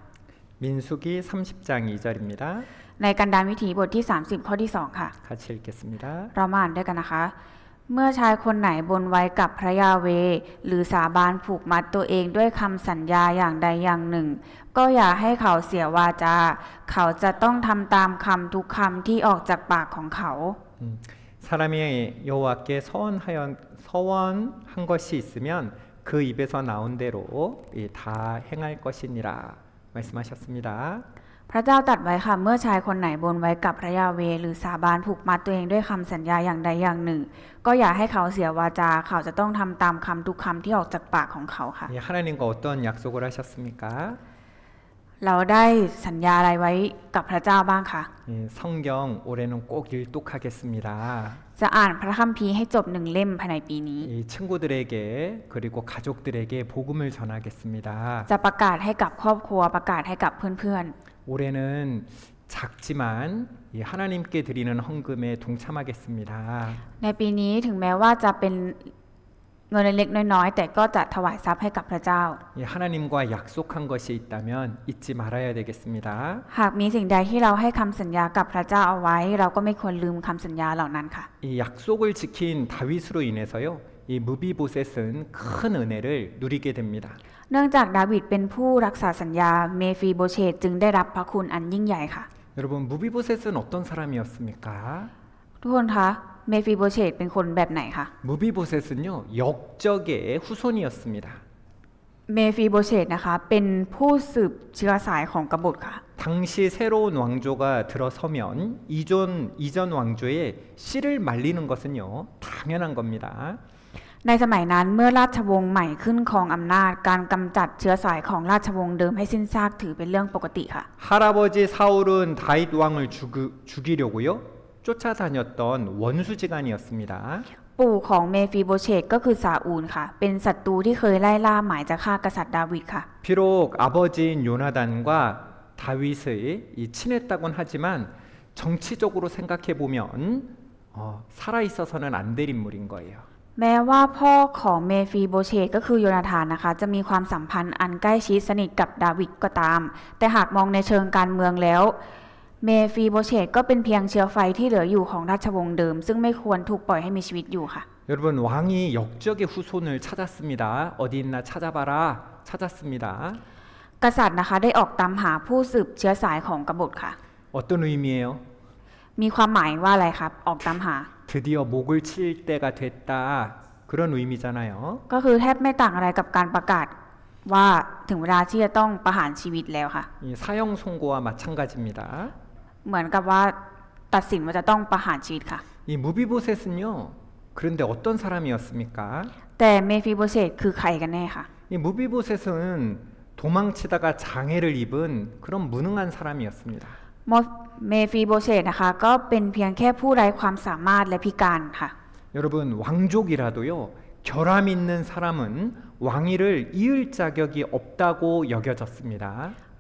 민수기 30장 2절입니다. ในกันดารวิถีบทที่ 30 ข้อที่ 2 ค่ะ 같이 읽겠습니다. เรามาอ่านด้วยกันนะคะ เมื่อชายคนไหนบนไว้กับพระยาเวห์หรือสาบานผูกมัดตัวเองด้วยคำสัญญาอย่างใดอย่างหนึ่ง ก็อย่าให้เขาเสียวาจา เขาจะต้องทำตามคำทุกคำที่ออกจากปากของเขา 사람이 여호와께 서원한 것이 있으면 그 입에서 나온 대로 다 행할 것이니라 말씀하셨습니다. พระเจ้าตรัสไว้ค่ะ เมื่อชายคนไหนบนไว้กับพระยาเวห์หรือสาบานผูกมัดตัวเองด้วยคำสัญญาอย่างใดอย่างหนึ่ง ก็อย่าให้เขาเสียวาจา เขาจะต้องทำตามคำทุกคำที่ออกจากปากของเขาค่ะ 하나님과 어떤 약속을 하셨습니까? เราได้สัญญาอะไรไว้กับพระเจ้าบ้างคะ 성경 올해는 꼭 일독하겠습니다. จะอ่านพระคัมภีร์ให้จบหนึ่งเล่มภายในปีนี้ 친구들에게 그리고 가족들에게 복음을 전하겠습니다. จะประกาศให้กับครอบครัวประกาศให้กับเพื่อน 올해는 작지만 하나님께 드리는 헌금에 동참하겠습니다. ๆ ในปีนี้ถึงแม้ว่าจะเป็นเงินเล็กๆน้อยๆแต่ก็จะถวายทรัพย์ให้กับพระเจ้า 하나님과 약속한 것이 있다면 잊지 말아야 되겠습니다. หากมีสิ่งใดที่เราให้คำสัญญากับพระเจ้าเอาไว้ เราก็ไม่ควรลืมคำสัญญาเหล่านั้นค่ะ 이 약속을 지킨 다윗으로 인해서요. 이 무비보셋은 큰 은혜를 누리게 됩니다. เนื่องจากดาวิดเป็นผู้รักษาสัญญาเมฟีโบเชตจึงได้รับพระคุณอันยิ่งใหญ่ค่ะ 여러분 무비보셋은 어떤 사람이었습니까? ทุกคนคะเมฟีโบเชตเป็นคนแบบไหนคะ 무비보셋은요 역적의 후손이었습니다. เมฟีโบเชตนะคะเป็นผู้สืบเชื้อสายของกบฏค่ะ 당시 새로운 왕조가 들어서면 이전 왕조의 씨를 말리는 것은요 당연한 겁니다. ในสมัยนั้นเมื่อราชวงศ์ใหม่ขึ้นครองอำนาจการกำจัดเชื้อสายของราชวงศ์เดิมให้สิ้นซากถือเป็นเรื่องปกติค่ะ 할아버지 사울은 다윗 왕을 죽이려고요 쫓아다녔던 원수지간이었습니다. ปู่ของเมฟีโบเชตก็คือซาอูลค่ะ เป็นศัตรูที่เคยไล่ล่าหมายจะฆ่ากษัตริย์ดาวิดค่ะ 비록 아버지인 요나단과 다윗의 친했다곤 하지만 정치적으로 생각해 보면 살아 있어서는 안 될 인물인 거예요. แม้ว่าพ่อของเมฟีโบเชตก็คือโยนาธานนะคะจะมีความสัมพันธ์อันใกล้ชิดสนิทกับดาวิดก็ตาม แต่หากมองในเชิงการเมืองแล้วเมฟีโบเชตก็เป็นเพียงเชื้อไฟที่เหลืออยู่ของราชวงศ์เดิม ซึ่งไม่ควรถูกปล่อยให้มีชีวิตอยู่ค่ะ 여러분 왕이 역적의 후손을 찾았습니다. 어디 있나 찾아봐라 찾았습니다. กษัตริย์นะคะได้ออกตามหาผู้สืบเชื้อสายของกบฏค่ะ 어떤 의미예요? มีความหมายว่าอะไรครับออกตามหา 드디어 목을 칠 때가 됐다 그런 의미잖아요. ก็คือแทบไม่ต่างอะไรกับการประกาศว่าถึงเวลาที่จะต้องประหารชีวิตแล้วค่ะ 이 사형 선고와 마찬가지입니다. เหมือนกับว่าตัดสินว่าจะต้องประหารชีวิตค่ะ 이 무비보셋은요. 그런데 어떤 사람이었습니까? แต่เมฟิโบเชตคือใครกันแน่ค่ะ 이 무비보셋은 도망치다가 장애를 입은 그런 무능한 사람이었습니다. เมฟิโบเชตนะคะก็เป็นเพียงแค่ผู้ไร้ความสามารถและพิการค่ะ 여러분 왕족이라도요. 결함 있는 사람은 왕위를 이을 자격이 없다고 여겨졌습니다.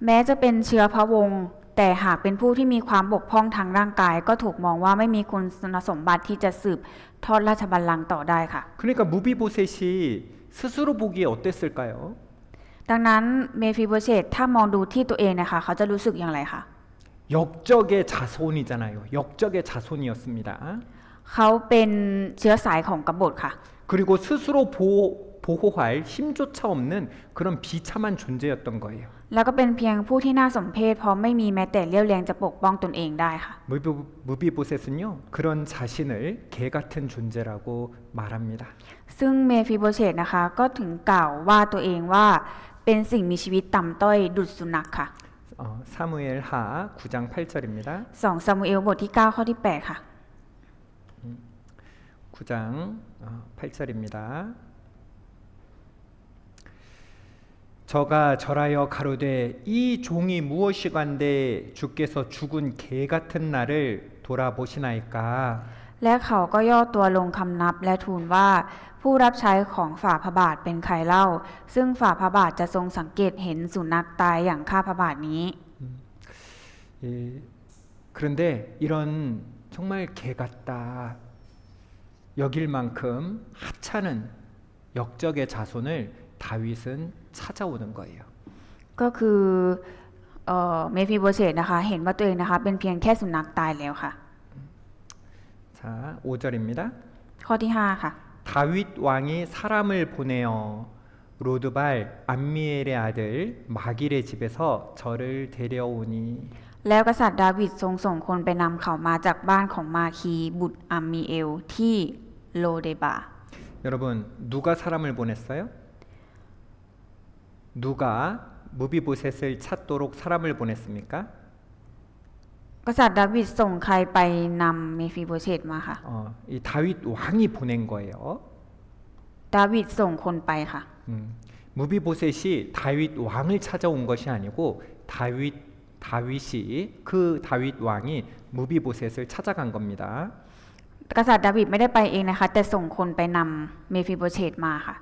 แม้จะเป็นเชื้อพระวงศ์แต่หากเป็นผู้ที่มีความบกพร่องทางร่างกาย ก็ถูกมองว่าไม่มีคุณสมบัติที่จะสืบทอดราชบัลลังก์ต่อได้ค่ะ 그러니까 무비보셋이 스스로 보기에 어땠을까요? ดังนั้นเมฟิโบเชตถ้ามองดูที่ตัวเองนะคะเขาจะรู้สึกอย่างไรคะ 역적의 자손이잖아요. 역적의 자손이었습니다. เขาเป็นเชื้อสายของกบฏค่ะ 그리고 스스로 보호할 힘조차 없는 그런 비참한 존재였던 거예요. แล้วก็เป็นเพียงผู้ที่น่าสมเพชเพราะไม่มีแม้แต่เรี่ยวแรงจะปกป้องตนเองได้ค่ะ 무비보셋은요 그런 자신을 개 같은 존재라고 말합니다. ซึ่งเมฟิโบเชตนะคะก็ถึงกล่าวว่าตัวเองว่าเป็นสิ่งมีชีวิตต่ำต้อยดุจสุนัขค่ะ 사무엘하 9장 8절입니다. 2 ซามูเอลบทที่ 9 ข้อที่ 8 ค่ะ 9장 8절입니다. 저가 절하여 가로되 이 종이 무엇이간데 주께서 죽은 개 같은 나를 돌아보시나이까. และเขาก็ย่อตัวลงคำนับและทูลว่าผู้รับใช้ของฝ่าพระบาทเป็นใครเล่า ซึ่งฝ่าพระบาทจะทรงสังเกตเห็นสุนัขตายอย่างข้าพระบาทนี้ 그런데 이런 정말 개 같다 여길 만큼 하찮은 역적의 자손을 다윗은 찾아오는 거예요. ก็คือเมฟิโบเชตนะคะเห็นว่าตัวเองนะคะเป็นเพียงแค่สุนัขตายแล้วค่ะ 자, 5절입니다. ข้อที่ 5 ค่ะ 다윗 왕이 사람을 보내어 로드발 암미엘의 아들 마길의 집에서 저를 데려오니 แล้วกษัตริย์ดาวิดทรงส่งคนไปนำเขามาจากบ้านของมาคีบุตรอัมมีเอลที่โลเดบา 여러분 누가 사람을 보냈어요? 누가 무비보셋을 찾도록 사람을 보냈습니까? กษัตริย์ดาวิดส่งใครไปนำเมฟิโบเชตมาค่ะ 이 다윗 왕이 보낸 거예요. ดาวิดส่งคนไปค่ะ 무비보셋이 다윗 왕을 찾아온 것이 아니고 다윗이 그 다윗 왕이 무비보셋을 찾아간 겁니다. กษัตริย์ดาวิดไม่ได้ไปเองนะคะแต่ส่งคนไปนำเมฟิโบเชตมาค่ะ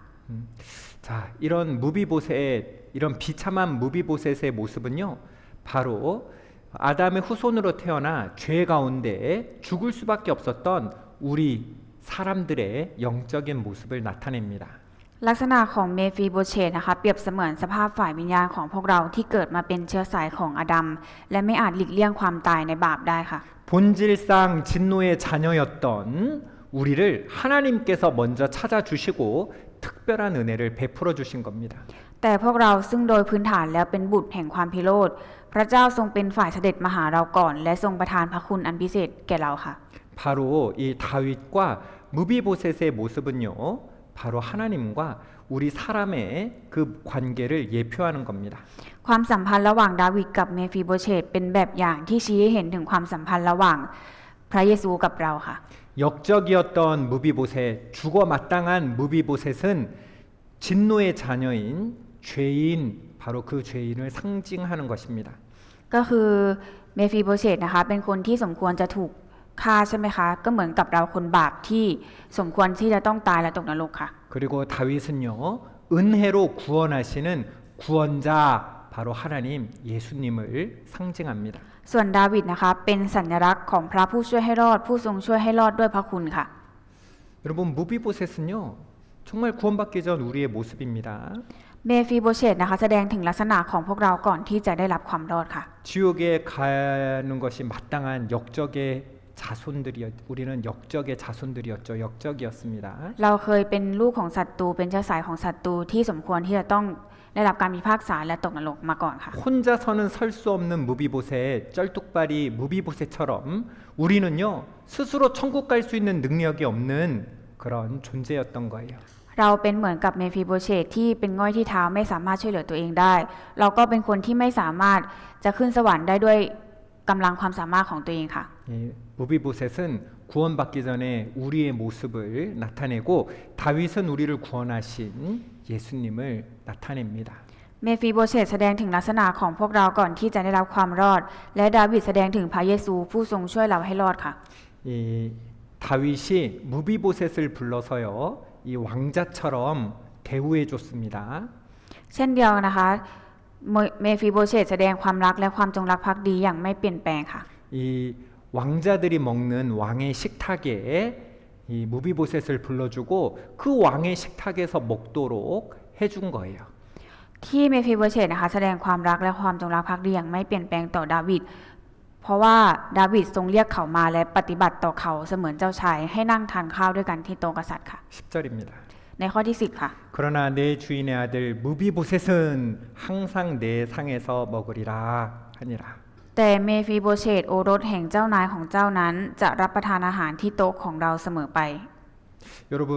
자, 이런 무비보셋, 이런 비참한 무비보셋의 모습은요, 바로 아담의 후손으로 태어나 죄 가운데 죽을 수밖에 없었던 우리 사람들의 영적인 모습을 나타냅니다. ลักษณะของเมฟิโบเชตนะคะเปรียบเสมือนสภาพฝ่ายวิญญาณของพวกเราที่เกิดมาเป็นเชื้อสายของอาดัมและไม่อาจหลีกเลี่ยงความตายในบาปได้ค่ะ 본질상 진노의 자녀였던 우리를 하나님께서 먼저 찾아주시고 특별한 은혜를 베풀어 주신 겁니다. แต่พวกเราซึ่งโดยพื้นฐานแล้วเป็นบุตรแห่งความพิโรธพระเจ้าทรงเป็นฝ่ายเสด็จมาหาเราก่อนและทรงประทานพระคุณอันพิเศษแก่เราค่ะ 바로 이 다윗과 무비보셋의 모습은요, 바로 하나님과 우리 사람의 그 관계를 예표하는 겁니다. ความสัมพันธ์ระหว่างดาวิดกับเมฟิโบเชตเป็นแบบอย่างที่ชี้ให้เห็นถึงความสัมพันธ์ระหว่างพระเยซูกับเราค่ะ 역적이었던 무비보셋, 죽어 마땅한 무비보셋은 진노의 자녀인 죄인, 바로 그 죄인을 상징하는 것입니다. ก็คือเมฟิโบเชตนะคะเป็นคนที่สมควรจะถูกฆ่าใช่ไหมคะก็เหมือนกับเราคนบาปที่สมควรที่จะต้องตายและตกนรกค่ะ 그리고 다윗은요, 은혜로 구원하시는 구원자, 바로 하나님 예수님을 상징합니다. ส่วนดาวิดนะคะเป็นสัญลักษณ์ของพระผู้ช่วยให้รอดผู้ทรงช่วยให้รอดด้วยพระคุณค่ะ 여러분 무비보셋은요, 정말 구원받기 전 우리의 모습입니다. เมฟิโบเชตนะคะแสดงถึงลักษณะของพวกเราก่อนที่จะได้รับความรอดค่ะ 지옥에 가는 것이 마땅한 역적의 우리는 역적의 자손들이었죠. 역적이었습니다. เราเคยเป็นลูกของศัตรูเป็นเชื้อสายของศัตรูที่สมควรที่จะต้องได้รับการพิพากษาและตกนรกมาก่อนค่ะ 혼자서는 설 수 없는 무비보셋, 쩔뚝발이 무비보셋처럼 우리는요, 스스로 천국 갈 수 있는 능력이 없는 그런 존재였던 거예요. เราเป็นเหมือนกับเมฟิโบเชตที่เป็นง่อยที่เท้าไม่สามารถช่วยเหลือตัวเองได้ เราก็เป็นคนที่ไม่สามารถจะขึ้นสวรรค์ได้ด้วย กำลังความสามารถของตัวเองค่ะ 이 무비보셋은 구원받기 전에 우리의 모습을 나타내고 다윗은 우리를 구원하신 예수님을 나타냅니다. เมฟีโบเชตแสดงถึงลักษณะของพวกเราก่อนที่จะได้รับความรอด และดาวิดแสดงถึงพระเยซูผู้ทรงช่วยเราให้รอดค่ะ 이 다윗이 무비보셋을 불러서요, 이 왕자처럼 대우해 줬습니다. เช่นเดียวกันนะคะเมฟีโบเชตแสดงความรักและความจงรักภักดีอย่างไม่เปลี่ยนแปลงค่ะ 이 왕자들이 먹는 왕의 식탁에 이 무비보셋을 불러주고 그 왕의 식탁에서 먹도록 해준 거예요. ที่เมฟีโบเชตนะคะแสดงความรักและความจงรักภักดีอย่างไม่เปลี่ยนแปลงต่อดาวิดเพราะว่าดาวิดทรงเรียกเขามาและปฏิบัติต่อเขาเสมือนเจ้าชายให้นั่งทานข้าวด้วยกันที่โต๊ะกษัตริย์ค่ะ 10절입니다. ในข้อที่10ค่ะ 그러나 내 주인의 아들 무비보셋은 항상 내 상에서 먹으리라 하니라. แต่เมฟีโบเชตโอรสแห่งเจ้านายของเจ้านั้นจะรับประทานอาหารที่โต๊ะของเราเสมอไป 여러분,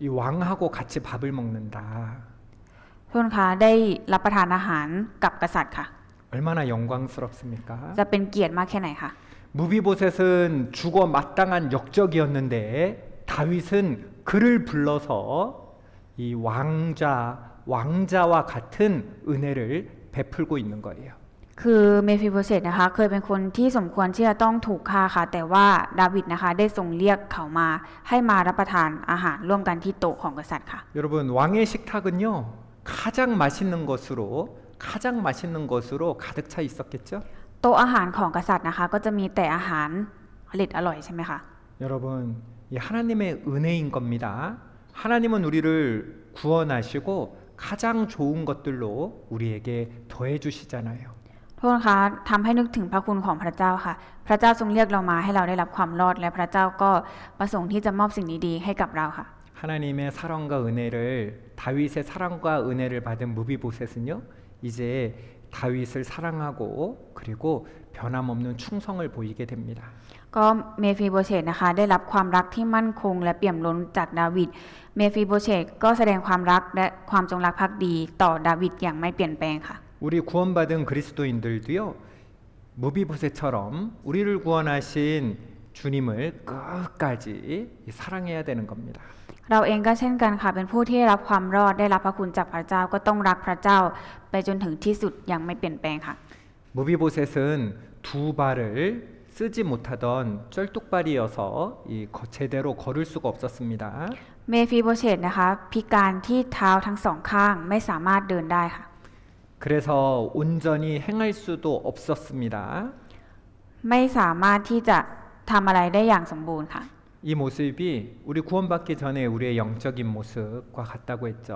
이 왕하고 같이 밥을 먹는다. ทุกคนคะได้รับประทานอาหารกับกษัตริย์ค่ะ 얼마나 영광스럽습니까? จะเป็นเกียรติมากแค่ไหนคะ 무비보셋은 죽어 마땅한 역적이었는데 다윗은 그를 불러서 이 왕자와 같은 은혜를 베풀고 있는 거예요. คือเมฟีโบเชตนะคะเคยเป็นคนที่สมควรที่จะต้องถูกฆ่าค่ะแต่ว่าดาวิดนะคะได้ทรงเรียกเขามาให้มารับประทานอาหารร่วมกันที่โต๊ะของกษัตริย์ค่ะ 여러분, 왕의 식탁은요, 가장 맛있는 것으로 가득 차 있었겠죠? โต๊ะอาหารของกษัตริย์นะคะก็จะมีแต่อาหารอร่อยใช่ไหมคะ 여러분, 이 하나님의 은혜인 겁니다. 하나님은 우리를 구원하시고 가장 좋은 것들로 우리에게 더해 주시잖아요. ทุกคนคะทำให้นึกถึงพระคุณของพระเจ้าค่ะพระเจ้าทรงเรียกเรามาให้เราได้รับความรอดและพระเจ้าก็ประสงค์ที่จะมอบสิ่งดีๆให้กับเราค่ะ 하나님의 사랑과 은혜를 다윗의 사랑과 은혜를 받은 무비보셋은요, 이제 다윗을 사랑하고 그리고 변함없는 충성을 보이게 됩니다. ก็เมฟีโบเชตนะคะได้รับความรักที่มั่นคงและเปี่ยมล้นจากดาวิดเมฟีโบเชตก็แสดงความรักและความจงรักภักดีต่อดาวิดอย่างไม่เปลี่ยนแปลงค่ะ 우리 구원받은 그리스도인들도요, 무비보셋처럼 우리를 구원하신 주님을 끝까지 사랑해야 되는 겁니다. เราเองก็เช่นกันค่ะเป็นผู้ที่ได้รับความรอดได้รับพระคุณจากพระเจ้าก็ต้องรักพระเจ้าไปจนถึงที่สุดอย่างไม่เปลี่ยนแปลงค่ะ 무비보셋은 두 발을 쓰지 못하던 쩔뚝발이어서 제대로 걸을 수가 없었습니다. เมฟีโบเชตนะคะพิการที่เท้าทั้งสองข้างไม่สามารถเดินได้ค่ะ 그래서 온전히 행할 수도 없었습니다. ไม่สามารถที่จะทำอะไรได้อย่างสมบูรณ์ค่ะ 이 모습이 우리 구원받기 전에 우리의 영적인 모습과 같다고 했죠.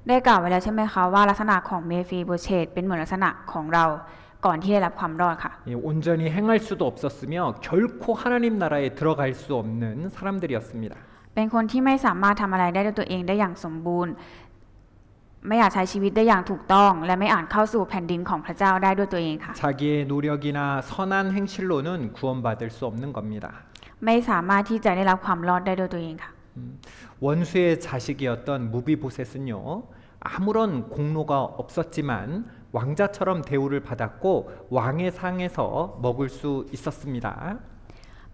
ได้กล่าวไว้แล้วใช่ไหมคะว่าลักษณะของเมฟีโบเชตเป็นเหมือนลักษณะของเราก่อนที่ได้รับความรอดค่ะ 온전히 행할 수도 없었으며 결코 하나님 나라에 들어갈 수 없는 사람들이었습니다. เป็นคนที่ไม่สามารถทำอะไรได้ด้วยตัวเองได้อย่างสมบูรณ์ไม่อาจใช้ชีวิตได้อย่างถูกต้องและไม่อาจเข้าสู่แผ่นดินของพระเจ้าได้ด้วยตัวเองค่ะ 자기의 노력이나 선한 행실로는 구원받을 수 없는 겁니다. ไม่สามารถที่จะได้รับความรอดได้ด้วยตัวเองค่ะ 원수의 자식이었던 무비보셋은요, 아무런 공로가 없었지만 왕자처럼 대우를 받았고 왕의 상에서 먹을 수 있었습니다.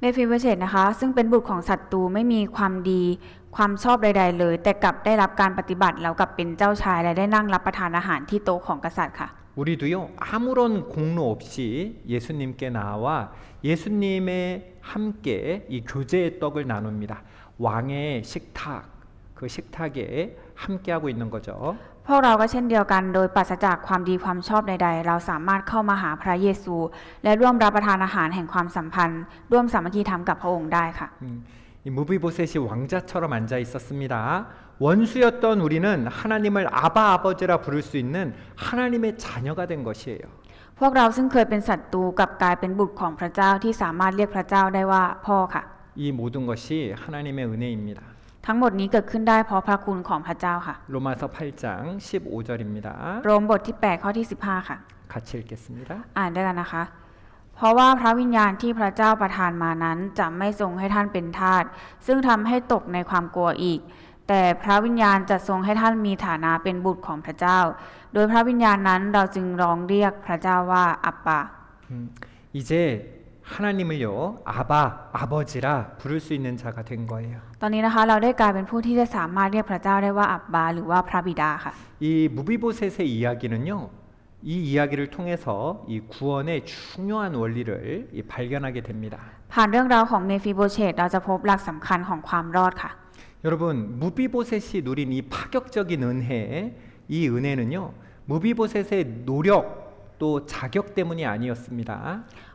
เมฟีโบเชตนะคะซึ่งเป็นบุตรของศัตรูไม่มีความดีความชอบใดๆเลยแต่กลับได้รับการปฏิบัติแล้วกลับเป็นเจ้าชายและได้นั่งรับประทานอาหารที่โต๊ะของกษัตริย์ค่ะ 우리도요, 아무런 공로 없이 예수님께 나와 예수님의 함께 이 교제의 떡을 나눕니다. 왕의 식탁, 그 식탁에 함께하고 있는 거죠. พวกเราก็เช่นเดียวกันโดยปราศจากความดีความชอบใดๆเราสามารถเข้ามาหาพระเยซูและร่วมรับประทานอาหารแห่งความสัมพันธ์ร่วมสามัคคีธรรมกับพระองค์ได้ค่ะ 이 무비보셋이 왕자처럼 앉아 있었습니다. 원수였던 우리는 하나님을 아바 아버지라 부를 수 있는 하나님의 자녀가 된 것이에요. พวกเราซึ่งเคยเป็นศัตรูกลับกลายเป็นบุตรของพระเจ้าที่สามารถเรียกพระเจ้าได้ว่าพ่อค่ะ 이 모든 것이 하나님의 은혜입니다. ทั้งหมดนี้เกิดขึ้นได้เพราะพระคุณของพระเจ้าค่ะ 로마서 8장 15절입니다. โรมบทที่8ข้อที่15ค่ะ 같이 읽겠습니다. อ่านด้วยกันนะคะ เพราะว่าพระวิญญาณที่พระเจ้าประทานมานั้นจะไม่ทรงให้ท่านเป็นทาสซึ่งทำให้ตกในความกลัวอีก แต่พระวิญญาณจะทรงให้ท่านมีฐานะเป็นบุตรของพระเจ้า โดยพระวิญญาณนั้นเราจึงร้องเรียกพระเจ้าว่าอับบา 이 이제 하나님을요 아바 아버지라 부를 수 있는 자가 된 거예요. ตอนนี้นะคะเราได้กลายเป็นผู้ที่จะสามารถเรียกพระเจ้าได้ว่าอับบาหรือว่าพระบิดาค่ะ 이 무비보셋의 이야기는요 이 이야기를 통해서 이 구원의 중요한 원리를 발견하게 됩니다. ผ่านเรื่องราวของเมฟิโบเชตเราจะพบหลักสำคัญของความรอดค่ะ 여러분 무비보셋이 누린 이 파격적인 은혜 이 은혜는요 무비보셋의 노력 또 자격 때문이 아니었습니다.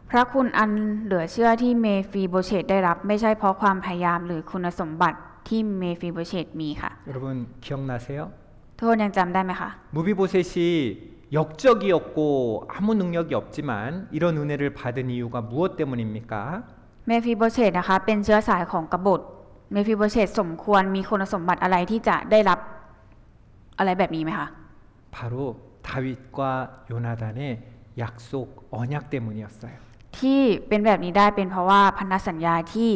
พระคุณอันเหลือเชื่อที่เมฟิโบเชตได้รับไม่ใช่เพราะความพยายามหรือคุณสมบัติที่เมฟิโบเชตมีค่ะ 여러분 기억나세요? ทุกคนยังจำได้ไหมคะ 무비보셋이 역적이었고 아무 능력이 없지만 이런 은혜를 받은 이유가 무엇 때문입니까? เมฟิโบเชตนะคะเป็นเชื้อสายของกบฏเมฟิโบเชตสมควรมีคุณสมบัติอะไรที่จะได้รับอะไรแบบนี้ไหมคะ 바로 다윗과 요나단의 약속 언약 때문이었어요. ที่เป็นแบบนี้ได้เป็นเพราะว่าพันธสัญญาที่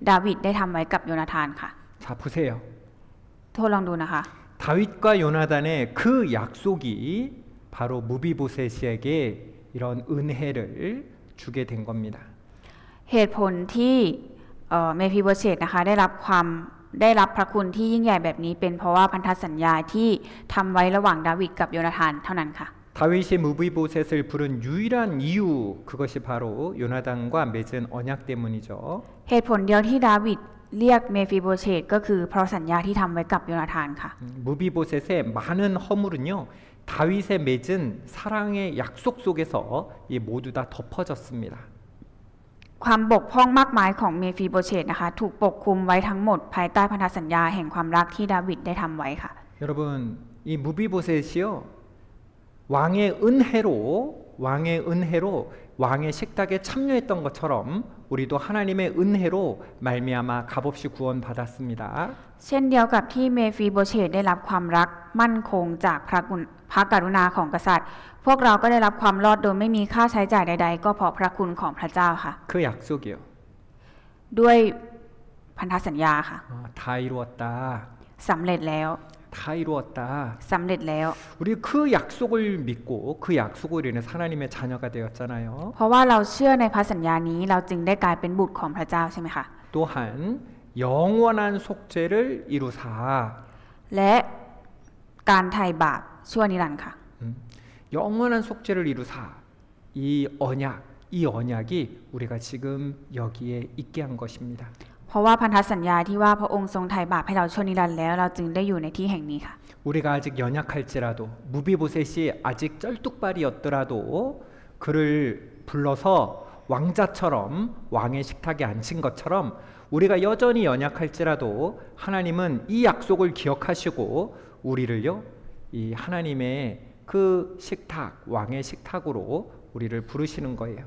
ดาวิดได้ทำไว้กับโยนาธานค่ะ 자 보세요. โทษลองดูนะคะ 다윗과 요나단의 그 약속이 바로 무비보셋에게 이런 은혜를 주게 된 겁니다. เหตุผลที่เมฟิโบเชตนะคะได้รับพระคุณที่ยิ่งใหญ่แบบนี้เป็นเพราะว่าพันธสัญญาที่ทำไว้ระหว่างดาวิดกับโยนาธานเท่านั้นค่ะ 다윗이 무비보셋을 부른 유일한 이유 그것이 바로 요나단과 맺은 언약 때문이죠. เหตุผลเดียวที่ดาวิดเรียกเมฟิโบเชตก็คือเพราะสัญญาที่ทำไว้กับโยนาธานค่ะ 무비보셋의 많은 허물은요 다윗의 맺은 사랑의 약속 속에서 모두 다 덮어졌습니다. ความบกพร่องมากมายของเมฟิโบเชตนะคะถูกปกคลุมไว้ทั้งหมดภายใต้พันธสัญญาแห่งความรักที่ดาวิดได้ทำไว้ค่ะ 여러분 이 무비보셋이요 왕의 은혜로 왕의 식탁에 참여했던 것처럼 우리도 하나님의 은혜로 말미암아 값없이 구원받았습니다. เช่นเดียวกับที่เมฟิโบเชตได้รับความรักมั่นคงจากพระกรุณาของกษัตริย์ พวกเราก็ได้รับความรอดโดยไม่มีค่าใช้จ่ายใดๆก็เพราะพระคุณของพระเจ้าค่ะ 그 약속이요. ด้วยพันธสัญญาค่ะ 다 이루었다. สำเร็จแล้ว 다 이루었다. สำเร็จแล้ว 우리 그 약속을 믿고 그 약속으로 인해서 하나님의 자녀가 되었잖아요. เพราะว่าเราเชื่อในพระสัญญานี้เราจึงได้กลายเป็นบุตรของพระเจ้าใช่ไหมคะ 또한 영원한 속죄를 이루사. และการไถ่บาปชั่วนิรันดร์ค่ะ 영원한 속죄를 이루사. 이 언약이 우리가 지금 여기에 있게 한 것입니다. เพราะว่าพันธสัญญาที่ว่าพระองค์ทรงไถ่บาปให้เราชั่วนิรันดร์แล้วเราจึงได้อยู่ในที่แห่งนี้ค่ะ 우리가 아직 연약할지라도 무비보셋이 아직 쩔뚝발이었더라도 그를 불러서 왕자처럼 왕의 식탁에 앉힌 것처럼 우리가 여전히 연약할지라도 하나님은 이 약속을 기억하시고 우리를요 이 하나님의 그 식탁 왕의 식탁으로 우리를 부르시는 거예요.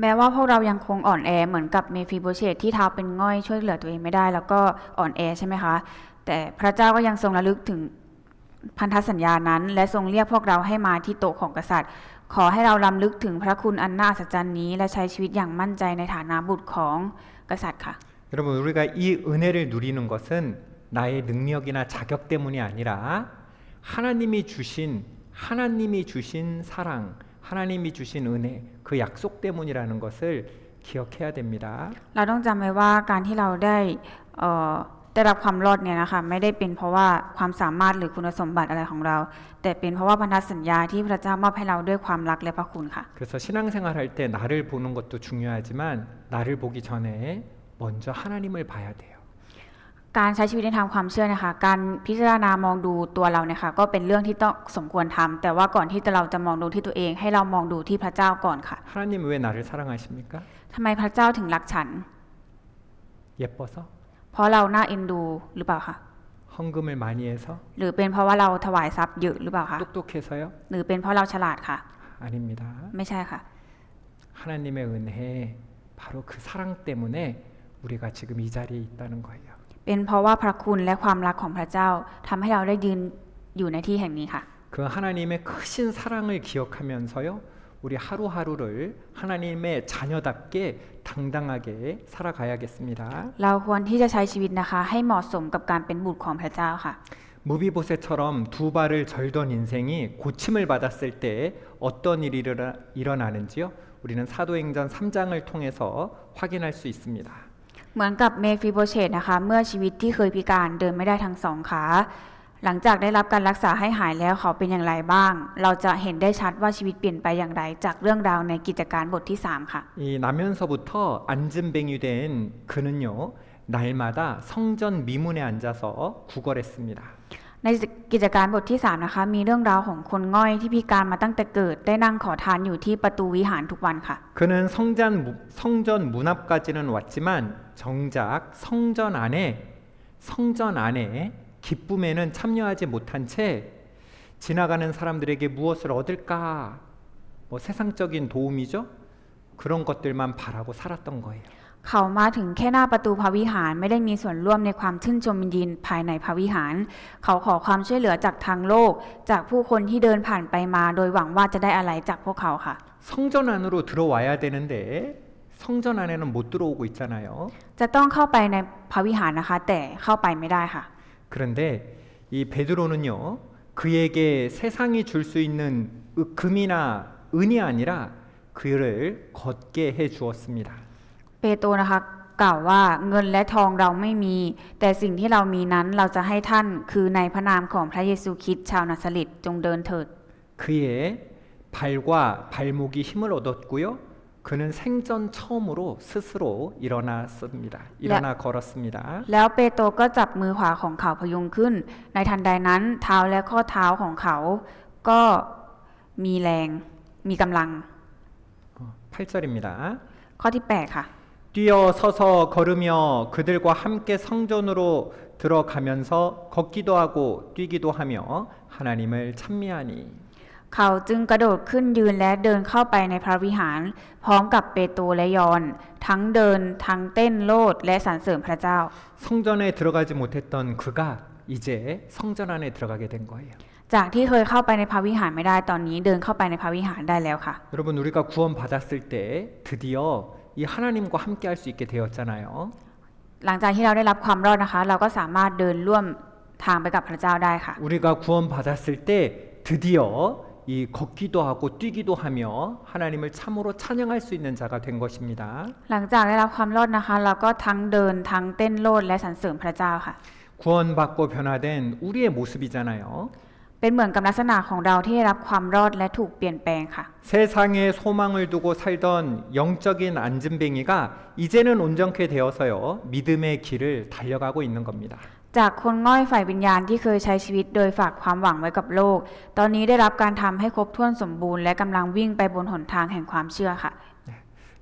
แม้ว่าพวกเรายังคงอ่อนแอเหมือนกับเมฟิโบเชตที่เท้าเป็นง่อยช่วยเหลือตัวเองไม่ได้แล้วก็อ่อนแอใช่ไหมคะแต่พระเจ้าก็ยังทรงระลึกถึงพันธสัญญานั้นและทรงเรียกพวกเราให้มาที่โต๊ะของกษัตริย์ ขอให้เรารำลึกถึงพระคุณอันน่าอัศจรรย์นี้และใช้ชีวิตอย่างมั่นใจในฐานะบุตรของกษัตริย์ค่ะ 여러분 우리가 이 은혜를 누리는 것은 나의 능력이나 자격 때문이 아니라 하나님이 주신 사랑 하나님이 주신 은혜 그 약속 때문이라는 것을 기억해야 됩니다. เราต้องจำไว้ว่าการที่เราได้รับความรอดเนี่ยนะคะไม่ได้เป็นเพราะว่าความสามารถหรือคุณสมบัติอะไรของเรา แต่เป็นเพราะว่าพันธสัญญาที่พระเจ้ามอบให้เราด้วยความรักและพระคุณค่ะ 그래서 신앙생활 할 때 나를 보는 것도 중요하지만 나를 보기 전에 먼저 하나님을 봐야 돼요. การใช้ชีวิตในทางความเชื่อนะคะการพิจารณามองดูตัวเราเนี่ยค่ะก็เป็นเรื่องที่ต้องสมควรทำแต่ว่าก่อนที่เราจะมองดูที่ตัวเองให้เรามองดูที่พระเจ้าก่อนค่ะ 하나님 왜 나를 사랑하십니까? ทำไมพระเจ้าถึงรักฉัน 예뻐서? เพราะเราน่าเอ็นดูหรือเปล่าคะ 헌금을 많이 해서? หรือเป็นเพราะว่าเราถวายทรัพย์เยอะหรือเปล่าคะ 똑똑해서요? หรือเป็นเพราะเราฉลาดค่ะ 아닙니다. ไม่ใช่ค่ะ 하나님의 은혜 바로 그 사랑 때문에 우리가 지금 이 자리에 있다는 거예요. เป็นเพราะว่าพระคุณและความรักของพระเจ้าทำให้เราได้ยืนอยู่ในที่แห่งนี้ค่ะ 그 하나님의 크신 사랑을 기억하면서요 우리 하루하루를 하나님의 자녀답게 당당하게 살아가야겠습니다. เราควรที่จะใช้ชีวิตนะคะให้เหมาะสมกับการเป็นบุตรของพระเจ้าค่ะ 무비보셋처럼 두 발을 절던 인생이 고침을 받았을 때 어떤 일이 일어나는지요? 우리는 사도행전 3장을 통해서 확인할 수 있습니다. เหมือนกับเมฟิโบเชตนะคะเมื่อชีวิตที่เคยพิการเดินไม่ได้ทั้งสองขาหลังจากได้รับการรักษาให้หายแล้วเขาเป็นอย่างไรบ้างเราจะเห็นได้ชัดว่าชีวิตเปลี่ยนไปอย่างไรจากเรื่องราวในกิจการบทที่3ค่ะ 이 나면서부터 앉은뱅이 된 그는요 날마다 성전 미문에 앉아서 구걸했습니다. ในกิจการบทที่3นะคะมีเรื่องราวของคนง่อยที่พิการมาตั้งแต่เกิดได้นั่งขอทานอยู่ที่ประตูวิหารทุกวันค่ะ 그는 성전 문 앞까지는 왔지만 정작 성전 안에 기쁨에는 참여하지 못한 채 지나가는 사람들에게 무엇을 얻을까? 뭐 세상적인 도움이죠? 그런 것들만 바라고 살았던 거예요. เขามาถึงแค่หน้าประตูพระวิหารไม่ได้มีส่วนร่วมในความชื่นชมยินดีภายในพระวิหารเขาขอความช่วยเหลือจากทางโลกจากผู้คนที่เดินผ่านไปมาโดยหวังว่าจะได้อะไรจากพวกเขาค่ะ 성전 안으로 들어와야 되는데 성전 안에는 못 들어오고 있잖아요. จะต้องเข้าไปในพระวิหารนะคะแต่เข้าไปไม่ได้ค่ะ 그런데 이 베드로는요 그에게 세상이 줄 수 있는 금이나 은이 아니라 그를 걷게 해 주었습니다. เปโตรนะคะกล่าวว่าเงินและทองเราไม่มีแต่สิ่งที่เรามีนั้นเราจะให้ท่านคือในพระนามของพระเยซูคริสต์ชาวนาซาเรตจงเดินเถิด 그의 발과 발목이 힘을 얻었고요. 그는 생전 처음으로 스스로 일어나 걸었습니다. แล้วเปโตรก็จับมือขวาของเขาพยุงขึ้นในทันใดนั้นเท้าและข้อเท้าของเขาก็มีแรงมีกำลัง 8절입니다. ข้อที่8ค่ะ 뛰어서서 걸으며 그들과 함께 성전으로 들어가면서 걷기도 하고 뛰기도 하며 하나님을 찬미하니 เขาจึงกระโดดขึ้นยืนและเดินเข้าไปในพระวิหารพร้อมกับเปโตรและยอห์นทั้งเดินทั้งเต้นโลดและสรรเสริญพระเจ้า 성전에 들어가지 못했던 그가 이제 성전 안에 들어가게 된 거예요. จากที่เคยเข้าไปในพระวิหารไม่ได้ตอนนี้เดินเข้าไปในพระวิหารได้แล้วค่ะ 여러분 우리가 구원받았을 때 드디어 이 하나님과 함께 할 수 있게 되었잖아요. หลังจากที่เราได้รับความรอดนะคะเราก็สามารถเดินร่วมทางไปกับพระเจ้าได้ค่ะ 우리가 구원받았을 때 드디어 이 걷기도 하고 뛰기도 하며 하나님을 참으로 찬양할 수 있는 자가 된 것입니다. หลังจากได้รับความรอดนะคะเราก็ทั้งเดินทั้งเต้นโลดและสรรเสริญพระเจ้าค่ะ 구원받고 변화된 우리의 모습이잖아요. เป็นเหมือนกับลักษณะของเราที่ได้รับความรอดและถูกเปลี่ยนแปลงค่ะ 세상에 소망을 두고 살던 영적인 앉은뱅이가 이제는 온전케 되어서요 믿음의 길을 달려가고 있는 겁니다. จากคนง่อยฝ่ายวิญญาณที่เคยใช้ชีวิตโดยฝากความหวังไว้กับโลก ตอนนี้ได้รับการทำให้ครบถ้วนสมบูรณ์และกำลังวิ่งไปบนหนทางแห่งความเชื่อค่ะ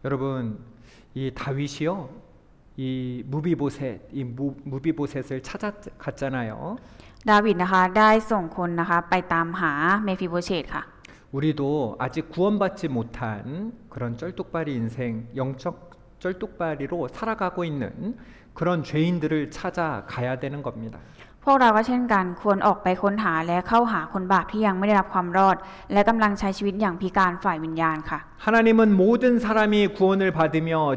여러분 이 다윗이요 이 무비보셋을 찾아갔잖아요. ดาวิดนะคะได้ส่งคนนะคะไปตามหาเมฟิโบเชตค่ะ 우리도 아직 구원받지 못한 그런 쩔뚝발이 인생 영적 쩔뚝발이로 살아가고 있는 그런 죄인들을 찾아가야 되는 겁니다. พวกเราก็เช่นกันควรออกไปค้นหาและเข้าหาคนบาปที่ยังไม่ได้รับความรอดและกำลังใช้ชีวิตอย่างพิการฝ่ายวิญญาณค่ะ 하나님은 모든 사람이 구원을 받으며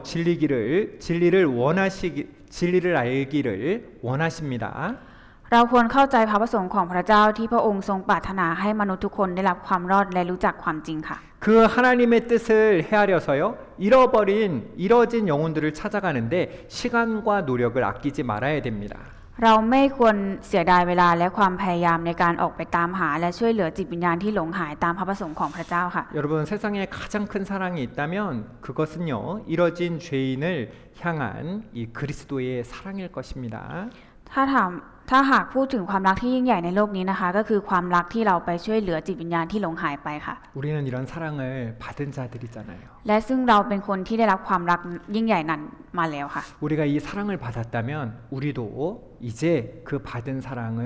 진리를 알기를 원하십니다. เราควรเข้าใจพระประสงค์ของพระเจ้าที่พระองค์ทรงปรารถนาให้มนุษย์ทุกคนได้รับความรอดและรู้จักความจริงค่ะ 그 하나님의 뜻을 헤아려서요 잃어진 영혼들을 찾아가는데 시간과 노력을 아끼지 말아야 됩니다. เราไม่ควรเสียดายเวลาและความพยายามในการออกไปตามหาและช่วยเหลือจิตวิญญาณที่หลงหายตามพระประสงค์ของพระเจ้าค่ะ 여러분 세상에 가장 큰 사랑이 있다면 그것은요 잃어진 죄인을 향한 이 그리스도의 사랑일 것입니다. ถ้าหากพูดถึงความรักที่ยิ่งใหญ่ในโลกนี้นะคะก็คือความรักที่เราไปช่วยเหลือจิตวิญญาณที่หลงหายไปค่ะ 우리는 이런 사랑을 받은 자들이잖아요. และซึ่งเราเป็นคนที่ได้รับความรักยิ่งใหญ่นั้นมาแล้วค่ะ 우리가 이 사랑을 받았다면 우리도 이제 그 받은 사랑을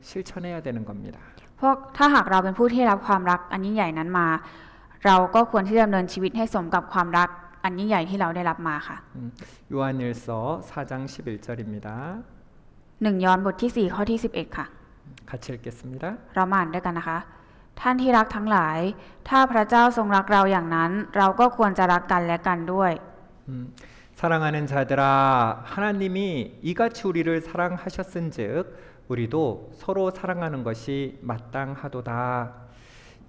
실천해야 되는 겁니다. เพราะถ้าหากเราเป็นผู้ที่ได้รับความรักอันยิ่งใหญ่นั้นมา เราก็ควรที่จะดำเนินชีวิตให้สมกับความรักอันยิ่งใหญ่ที่เราได้รับมาค่ะ 요한일서 4장 11절입니다. 1 ยอห์นบทที่4ข้อที่11ค่ะ 같이 읽겠습니다. เรามาอ่านด้วยกันนะคะ ท่านที่รักทั้งหลายถ้าพระเจ้าทรงรักเราอย่างนั้นเราก็ควรจะรักกันและกันด้วย 사랑하는 자들아 하나님이 이같이 우리를 사랑하셨은즉 우리도 서로 사랑하는 것이 마땅하도다.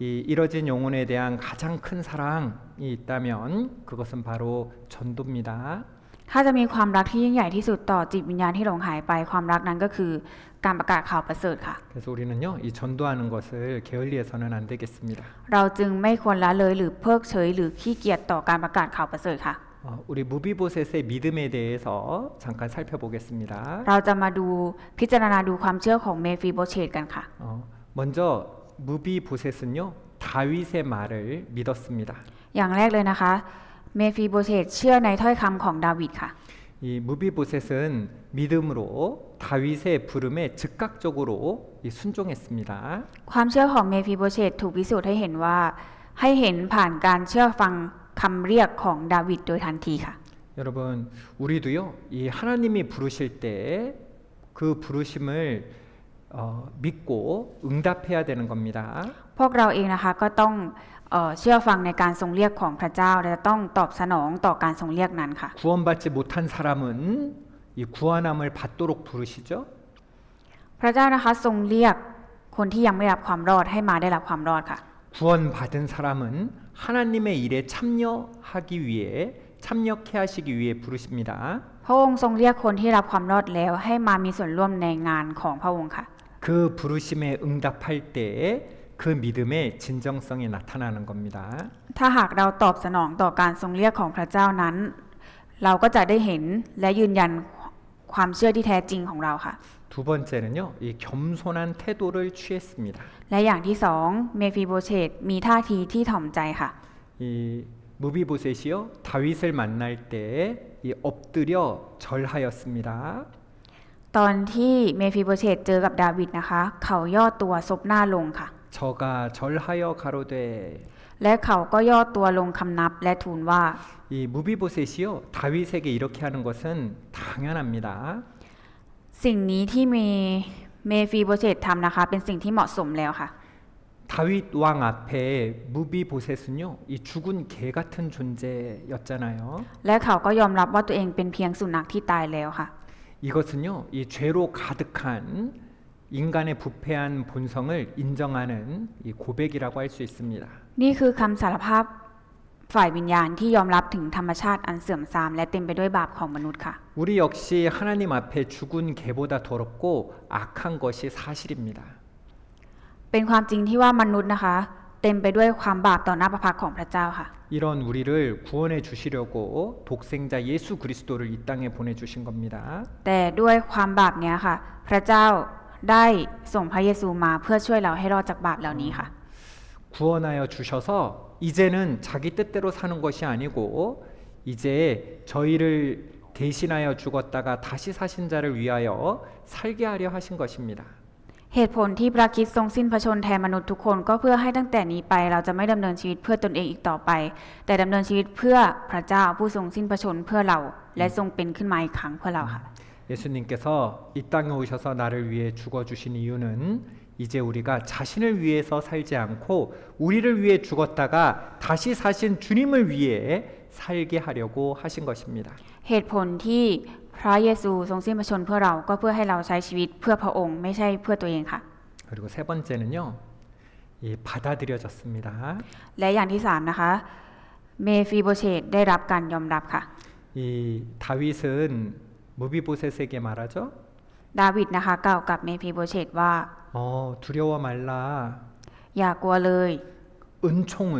이 이뤄진 영혼에 대한 가장 큰 사랑이 있다면 그것은 바로 전도입니다. ถ้าจะมีความรักที่ยิ่งใหญ่ที่สุดต่อจิตวิญญาณที่หลงหายไปความรักนั้นก็คือการประกาศข่าวประเสริฐค่ะ 그래서 우리는요, 이 전도하는 것을 게을리해서는 안 되겠습니다. เราจึงไม่ควรละเลยหรือเพิกเฉยหรือขี้เกียจต่อการประกาศข่าวประเสริฐค่ะ 우리 무비보셋의 믿음에 대해서 잠깐 살펴보겠습니다. เราจะมาดูพิจารณาดูความเชื่อของเมฟีโบเชตกันค่ะ 먼저 무비보셋은요, 다윗의 말을 믿었습니다. อย่างแรกเลยนะคะเมฟีโบเชตเชื่อในถ้อยคำของดาวิดค่ะ 이 무비보셋은 믿음으로 다윗의 부름에 즉각적으로 순종했습니다. ความเชื่อของเมฟีโบเชตถูกพิสูจน์ให้เห็นว่าให้เห็นผ่านการเชื่อฟังคำเรียกของดาวิดโดยทันทีค่ะ 여러분, 우리도요, 이 하나님이 부르실 때 그 부르심을 믿고 응답해야 되는 겁니다. พวกเราเองนะคะก็ต้องเชื่อฟังในการทรงเรียกของพระเจ้าและต้องตอบสนองต่อการทรงเรียกนั้นค่ะ 구원받지 못한 사람은 이 구원함을 받도록 부르시죠. พระเจ้านะคะทรงเรียกคนที่ยังไม่ได้รับความรอดให้มาได้รับความรอดค่ะ 구원받은 사람은 하나님의 일에 참여케 하시기 위해 부르십니다. พระองค์ทรงเรียกคนที่รับความรอดแล้วให้มามีส่วนร่วมในงานของพระองค์ค่ะ 그 부르심에 응답할 때 그 믿음의 진정성이 나타나는 겁니다. ถ้าหากเราตอบสนองต่อการทรงเรียกของพระเจ้านั้น เราก็จะได้เห็นและยืนยันความเชื่อที่แท้จริงของเราค่ะ 두 번째는요, 이 겸손한 태도를 취했습니다. และอย่างที่สองเมฟีโบเชตมีท่าทีที่ถ่อมใจค่ะ 이 무비보셋이요, 다윗을 만날 때 이 엎드려 절하였습니다. ตอนที่เมฟีโบเชตเจอกับดาวิดนะคะเขาย่อตัวซบหน้าลงค่ะ 저가 절하여 가로되 และเขาก็ย่อตัวลงคำนับและทูลว่า 이 무비보셋이요, 다윗에게 이렇게 하는 것은 당연합니다. สิ่งนี้ที่เมฟีโบเชตทำนะคะเป็นสิ่งที่เหมาะสมแล้วค่ะ 다윗 왕 앞에 무비보셋은요, 이 죽은 개 같은 존재였잖아요. และเขาก็ยอมรับว่าตัวเองเป็นเพียงสุนัขที่ตายแล้วค่ะ 이것은요, 이 죄로 가득한 인간의 부패한 본성을 인정하는 이 고백이라고 할 수 있습니다. นี่คือคำสารภาพฝ่ายวิญญาณที่ยอมรับถึงธรรมชาติอันเสื่อมทรามและเต็มไปด้วยบาปของมนุษย์ค่ะ 우리 역시 하나님 앞에 죽은 개보다 더럽고 악한 것이 사실입니다. เป็นความจริงที่ว่ามนุษย์นะคะเต็มไปด้วยความบาปต่อหน้าพระพักตร์ของพระเจ้าค่ะ 이런 우리를 구원해 주시려고 독생자 예수 그리스도를 이 땅에 보내주신 겁니다. แต่ด้วยความบาปเนี้ยค่ะพระเจ้าได้ส่งพระเยซูมาเพื่อช่วยเราให้รอดจากบาปเหล่านี้ค่ะ 구원하여 주셔서 이제는 자기 뜻대로 사는 것이 아니고 이제 저희를 대신하여 죽었다가 다시 사신 자를 위하여 살게 하려 하신 것입니다. เหตุผลที่พระคริสต์ทรงสิ้นพระชนม์แทนมนุษย์ทุกคนก็เพื่อให้ตั้งแต่นี้ไปเราจะไม่ดำเนินชีวิตเพื่อตนเองอีกต่อไปแต่ดำเนินชีวิตเพื่อพระเจ้าผู้ทรงสิ้นพระชนม์เพื่อเราและทรงเป็นขึ้นมาอีกครั้งเพื่อเราค่ะ 예수님께서 이 땅에 오셔서 나를 위해 죽어주신 이유는 이제 우리가 자신을 위해서 살지 않고 우리를 위해 죽었다가 다시 사신 주님을 위해 살게 하려고 하신 것입니다. เหตุผลที่พระเยซูทรงสิ้นพระชนม์เพื่อเราก็เพื่อให้เราใช้ชีวิตเพื่อพระองค์ไม่ใช่เพื่อตัวเองค่ะ 그리고 세 번째는요, 이 받아들여졌습니다. และอย่างที่สามนะคะเมฟีโบเชตได้รับการยอมรับค่ะ 이 다윗은 무비보셋에게 말하죠. ดาวิดนะคะกล่าวกับเมฟีโบเชตว่า 두려워 말라. อย่ากลัวเลย 은총을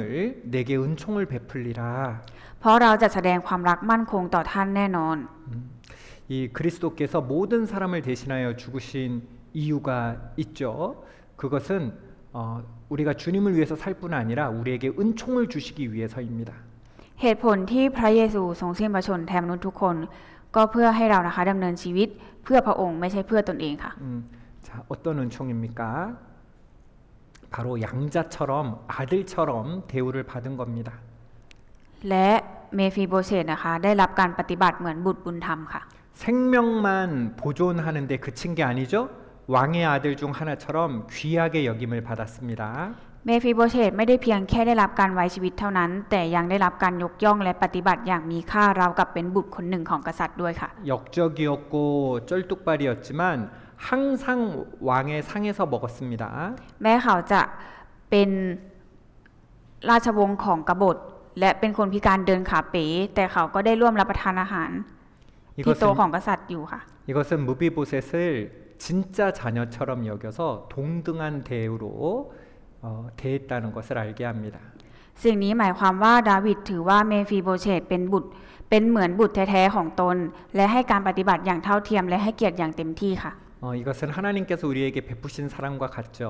내게 은총을 베풀리라. เพราะเราจะแสดงความรักมั่นคงต่อท่านแน่นอน 이 그리스도께서 모든 사람을 대신하여 죽으신 이유가 있죠. 그것은 우리가 주님을 위해서 살 뿐 아니라 우리에게 은총을 주시기 위해서입니다. เหตุผลที่พระเยซูทรงสิ้นพระชนม์แทนมนุษย์ทุกคนก็เพื่อให้เรานะคะดำเนินชีวิตเพื่อพระองค์ไม่ใช่เพื่อตนเองค่ะ 자, 어떤 은총입니까? 바로 양자처럼 아들처럼 대우를 받은 겁니다. และเมฟีโบเชตนะคะได้รับการปฏิบัติเหมือนบุตรบุญธรรมค่ะ 생명만 보존하는데 그친 게 아니죠. 왕의 아들 중 하나처럼 귀하게 여김을 받았습니다. เมฟีโบเชตไม่ได้เพียงแค่ได้รับการไว้ชีวิตเท่านั้นแต่ยังได้รับการยกย่องและปฏิบัติอย่างมีค่าราวกับเป็นบุตรคนหนึ่งของกษัตริย์ด้วยค่ะ 역적이었고 쩔뚝발이었지만 항상 왕의 상에서 먹었습니다. แม้เขาจะเป็นราชวงศ์ของกบฏและเป็นคนพิการเดินขาเป๋แต่เขาก็ได้ร่วมรับประทานอาหารที่โต๊ะของกษัตริย์อยู่ค่ะ 이것은 무비보셋을 진짜 자녀처럼 여겨서 동등한 대우로 대했다는 것을 알게 합니다. สิ่งนี้หมายความว่าดาวิดถือว่าเมฟีโบเชตเป็นเหมือนบุตรแท้ๆของตนและให้การปฏิบัติอย่างเท่าเทียมและให้เกียรติอย่างเต็มที่ค่ะ 이것은 하나님께서 우리에게 베푸신 사랑과 같죠.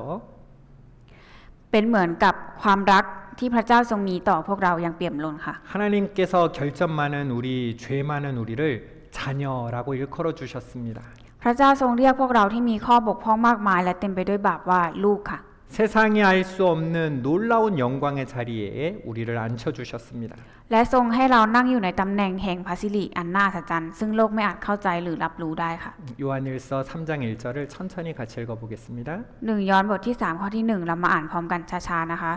เป็นเหมือนกับความรักที่พระเจ้าทรงมีต่อพวกเราอย่างเปี่ยมล้นค่ะ 하나님께서 결점 많은 우리, 죄 많은 우리를 자녀라고 일컬어 주셨습니다. พระเจ้าทรงเรียกพวกเราที่มีข้อบกพร่องมากมายและเต็มไปด้วยบาปว่าลูกค่ะ 세상이 알 수 없는 놀라운 영광의 자리에 우리를 앉혀 주셨습니다. และทรงให้เรานั่งอยู่ในตำแหน่งแห่งพระสิริอันน่าอัศจรรย์ซึ่งโลกไม่อาจเข้าใจหรือรับรู้ได้ค่ะ 요한일서 3장 1절을 천천히 같이 읽어보겠습니다. 1 ยอห์นบทที่3ข้อที่1เรามาอ่านพร้อมกันช้าๆนะคะ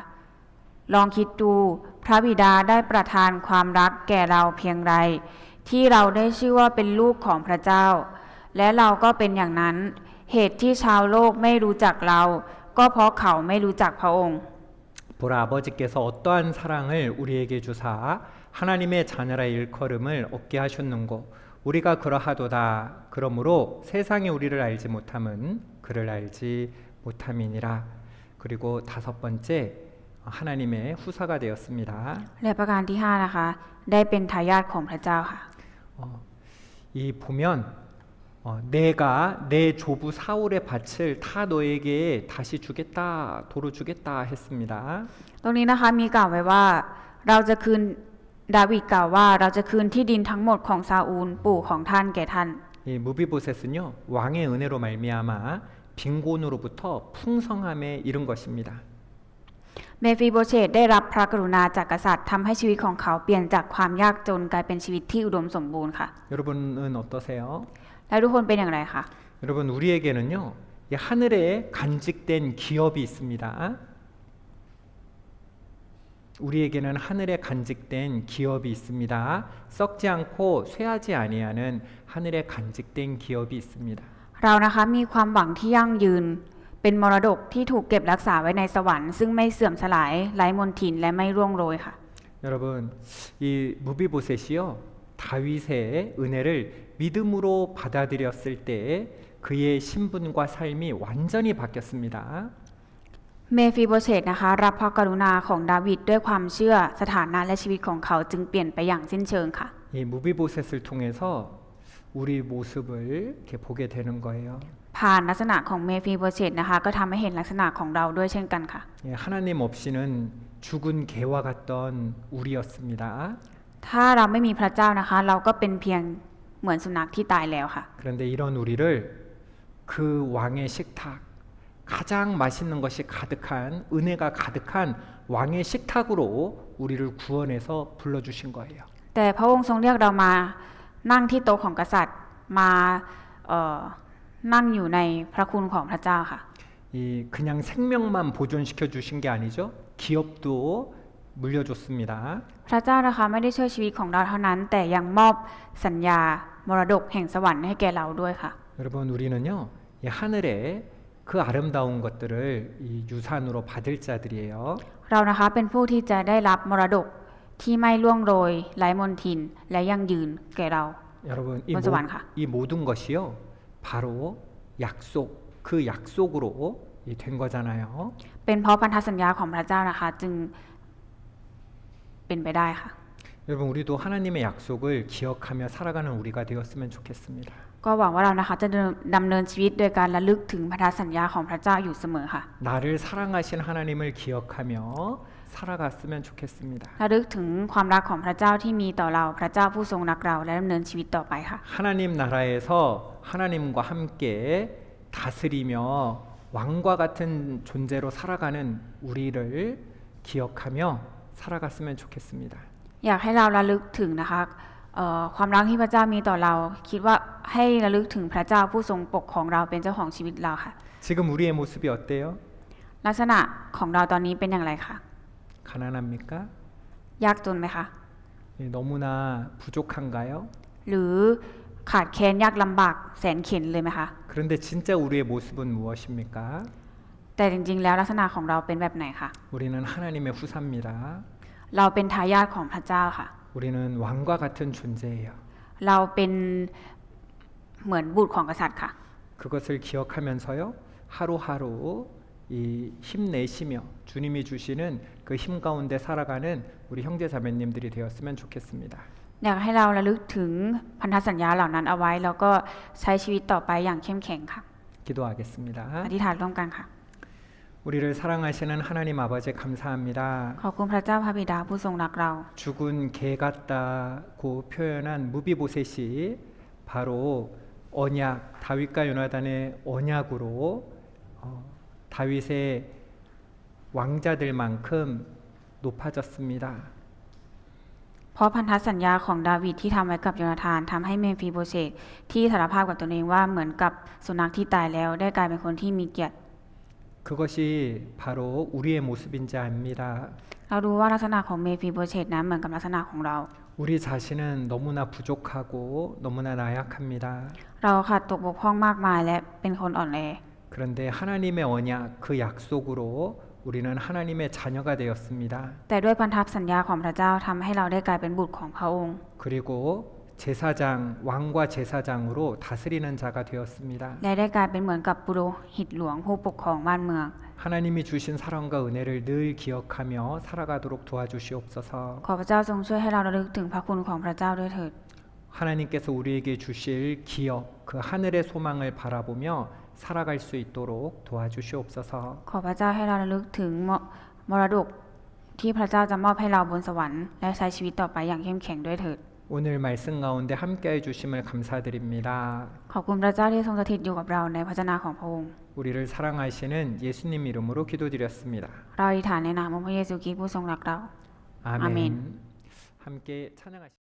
ลองคิดดูพระบิดาได้ประทานความรักแก่เราเพียงไรที่เราได้ชื่อว่าเป็นลูกของพระเจ้าและเราก็เป็นอย่างนั้นเหตุที่ชาวโลกไม่รู้จักเราก็เพราะเขาไม่รู้จักพระองค์ 보라 아버지께서 어떠한 사랑을 우리에게 주사 하나님의 자녀라 일컬음을 얻게 하셨는고 우리가 그러하도다 그러므로 세상이 우리를 알지 못함은 그를 알지 못함이니라. 그리고 5번째 하나님의 후사가 되었습니다. และประการที่5นะคะได้เป็นทายาทของพระเจ้าค่ะ 이 보면 내가 내 조부 사울의 밭을 다 너에게 다시 주겠다 도로 주겠다 했습니다. ตรงนี้นะคะมีกล่าวไว้ว่าเราจะคืนดาวิดกล่าวว่าเราจะคืนที่ดินทั้งหมดของซาอูลปู่ของท่านแก่ท่าน 이 무비보셋은요 왕의 은혜로 말미암아 빈곤으로부터 풍성함에 이른 것입니다. เมฟีโบเชตได้รับพระกรุณาจากกษัตริย์ทำให้ชีวิตของเขาเปลี่ยนจากความยากจนกลายเป็นชีวิตที่อุดมสมบูรณ์ค่ะ 여러분은 어떠세요? แล้วทุกคนเป็นอย่างไรคะ 여러분 우리에게는요 이 하늘에 간직된 기업이 있습니다. 우리에게는 하늘에 간직된 기업이 있습니다. 썩지 않고 쇠하지 아니하는 하늘에 간직된 기업이 있습니다. เรานะคะมีความหวังที่ยั่งยืนเป็นมรดกที่ถูกเก็บรักษาไว้ในสวรรค์ซึ่งไม่เสื่อมสลายไร้มนทินและไม่ร่วงโรยค่ะ 여러분 이 무비보셋이요 다윗의 은혜를 믿음으로 받아들였을 때 그의 신분과 삶이 완전히 바뀌었습니다. เมฟีโบเชตนะคะรับพระกรุณาของดาวิดด้วยความเชื่อสถานะและชีวิตของเขาจึงเปลี่ยนไปอย่างสิ้นเชิงค่ะ 이 무비보셋을 통해서 우리 모습을 이렇게 보게 되는 거예요. ผ่านลักษณะของเมฟีโบเชตนะคะก็ทำให้เห็นลักษณะของเราด้วยเช่นกันค่ะ 하나님 없이는 죽은 개와 같던 우리였습니다. ถ้าเราไม่มีพระเจ้านะคะเราก็เป็นเพียงเหมือนสุนัขที่ตายแล้วค่ะ 그런데 이런 우리를 그 왕의 식탁 가장 맛있는 것이 가득한 은혜가 가득한 왕의 식탁으로 우리를 구원해서 불러주신 거예요. แต่พระองค์ทรงเรียกเรามานั่งที่โต๊ะของกษัตริย์มานั่งอยู่ในพระคุณของพระเจ้าค่ะ 이 그냥 생명만 보존시켜 주신 게 아니죠. 기업도 물려줬습니다. พระเจ้านะคะไม่ได้ช่วยชีวิตของเราเท่านั้นแต่ยังมอบสัญญามรดกแห่งสวรรค์ให้แก่เราด้วยค่ะ 여러분 우리는요 이 하늘에 그 아름다운 것들을 이 유산으로 받을 자들이에요. เรานะคะเป็นผู้ที่จะได้รับมรดกที่ไม่ล่วงโรยไร้มนทินและยั่งยืนแก่เรา 여러분 이 모든 것이요 바로 약속 그 약속으로 된 거잖아요. เป็นเพราะพันธสัญญาของพระเจ้านะคะจึงเป็นไปได้ค่ะ 여러분 우리도 하나님의 약속을 기억하며 살아가는 우리가 되었으면 좋겠습니다. ก็หวังว่าเรานะคะจะดำเนินชีวิตโดยการระลึกถึงพันธสัญญาของพระเจ้าอยู่เสมอค่ะ 나를 사랑하신 하나님을 기억하며 살아갔으면 좋겠습니다. ระลึกถึงความรักของพระเจ้าที่มีต่อเราพระเจ้าผู้ทรงรักเราและดำเนินชีวิตต่อไปค่ะ 하나님 나라에서 하나님과 함께 다스리며 왕과 같은 존재로 살아가는 우리를 기억하며 살아갔으면 좋겠습니다. อยากให้เราระลึกถึงนะคะความรักที่พระเจ้ามีต่อเราคิดว่าให้ระลึกถึงพระเจ้าผู้ทรงปกของเราเป็นเจ้าของชีวิตเราค่ะ 지금 우리의 모습이 어때요? ลักษณะของเราตอนนี้เป็นอย่างไรคะ 가난합니까? ยากจนไหมคะ 너무나 부족한가요? หรือ ขาดแคลนยากลำบากแสนเข็ญเลยไหมคะ 그런데 진짜 우리의 모습은 무엇입니까? แต่จริงๆแล้วลักษณะของเราเป็นแบบไหนคะ 우리는 하나님의 후사입니다. เราเป็นทายาทของพระเจ้าค่ะ 우리는 왕과 같은 존재예요. เราเป็นเหมือนบุตรของกษัตริย์ค่ะ 그것을 기억하면서요. 하루하루 이 힘내시며 주님이 주시는 그 힘 가운데 살아가는 우리 형제자매님들이 되었으면 좋겠습니다. อยากให้เราระลึกถึงพันธสัญญาเหล่านั้นเอาไว้แล้วก็ใช้ชีวิตต่อไปอย่างเข้มแข็งค่ะ 기도하겠습니다. อธิษฐานร่วมกันค่ะ 우리를 사랑하시는 하나님 아버지 감사합니다. ขอบคุณพระเจ้าพระบิดาผู้ทรงรักเรา 죽은 개 같다고 표현한 무비보셋이 바로 언약 다윗과 요나단의 언약으로 다윗의 왕자들만큼 높아졌습니다. เพราะพันธสัญญาของดาวิดที่ทำไว้กับโยนาธานทำให้เมฟิโบเชตที่สารภาพกับตนเองว่าเหมือนกับสุนัขที่ตายแล้วได้กลายเป็นคนที่มีเกียรติ 그것이 바로 우리의 모습인지 압니다. เรารู้ว่าลักษณะของเมฟิโบเชตนั้นเหมือนกับลักษณะของเรา 우리 자신은 너무나 부족하고 너무나 나약합니다. เราขาดตกบกพร่องมากมายและเป็นคนอ่อนแอ 그런데 하나님의 언약 그 약속으로 우리는 하나님의 자녀가 되었습니다. แต่ด้วยพันธสัญญาของพระเจ้าทำให้เราได้กลายเป็นบุตรของพระองค์ 그리고 제사장 왕과 제사장으로 다스리는 자가 되었습니다. และได้กลายเป็นเหมือนกับปุโรหิตหลวงผู้ปกครองบ้านเมือง 하나님이 주신 사랑과 은혜를 늘 기억하며 살아가도록 도와주시옵소서. ขอพระเจ้าทรงช่วยให้เราระลึกถึงพระคุณของพระเจ้าด้วยเถิด 하나님께서 우리에게 주실 기업 그 하늘의 소망을 바라보며 살아갈 수 있도록 도와주시옵소서. ขอพระเจ้าให้เราระลึกถึงมรดกที่พระเจ้าจะมอบให้เราบนสวรรค์และใช้ชีวิตต่อไปอย่างเข้มแข็งด้วยเถิด 오늘 말씀 가운데 함께해 주심을 감사드립니다. ขอบคุณพระเจ้าที่ทรงสถิตอยู่กับเราในพระชนะของพระองค์ 우리를 사랑하시는 예수님 이름으로 기도드렸습니다. เราอธิษฐานในนามของพระเยซูคริสต์ผู้ทรงรักเรา 아멘. 아멘. 함께 찬양하시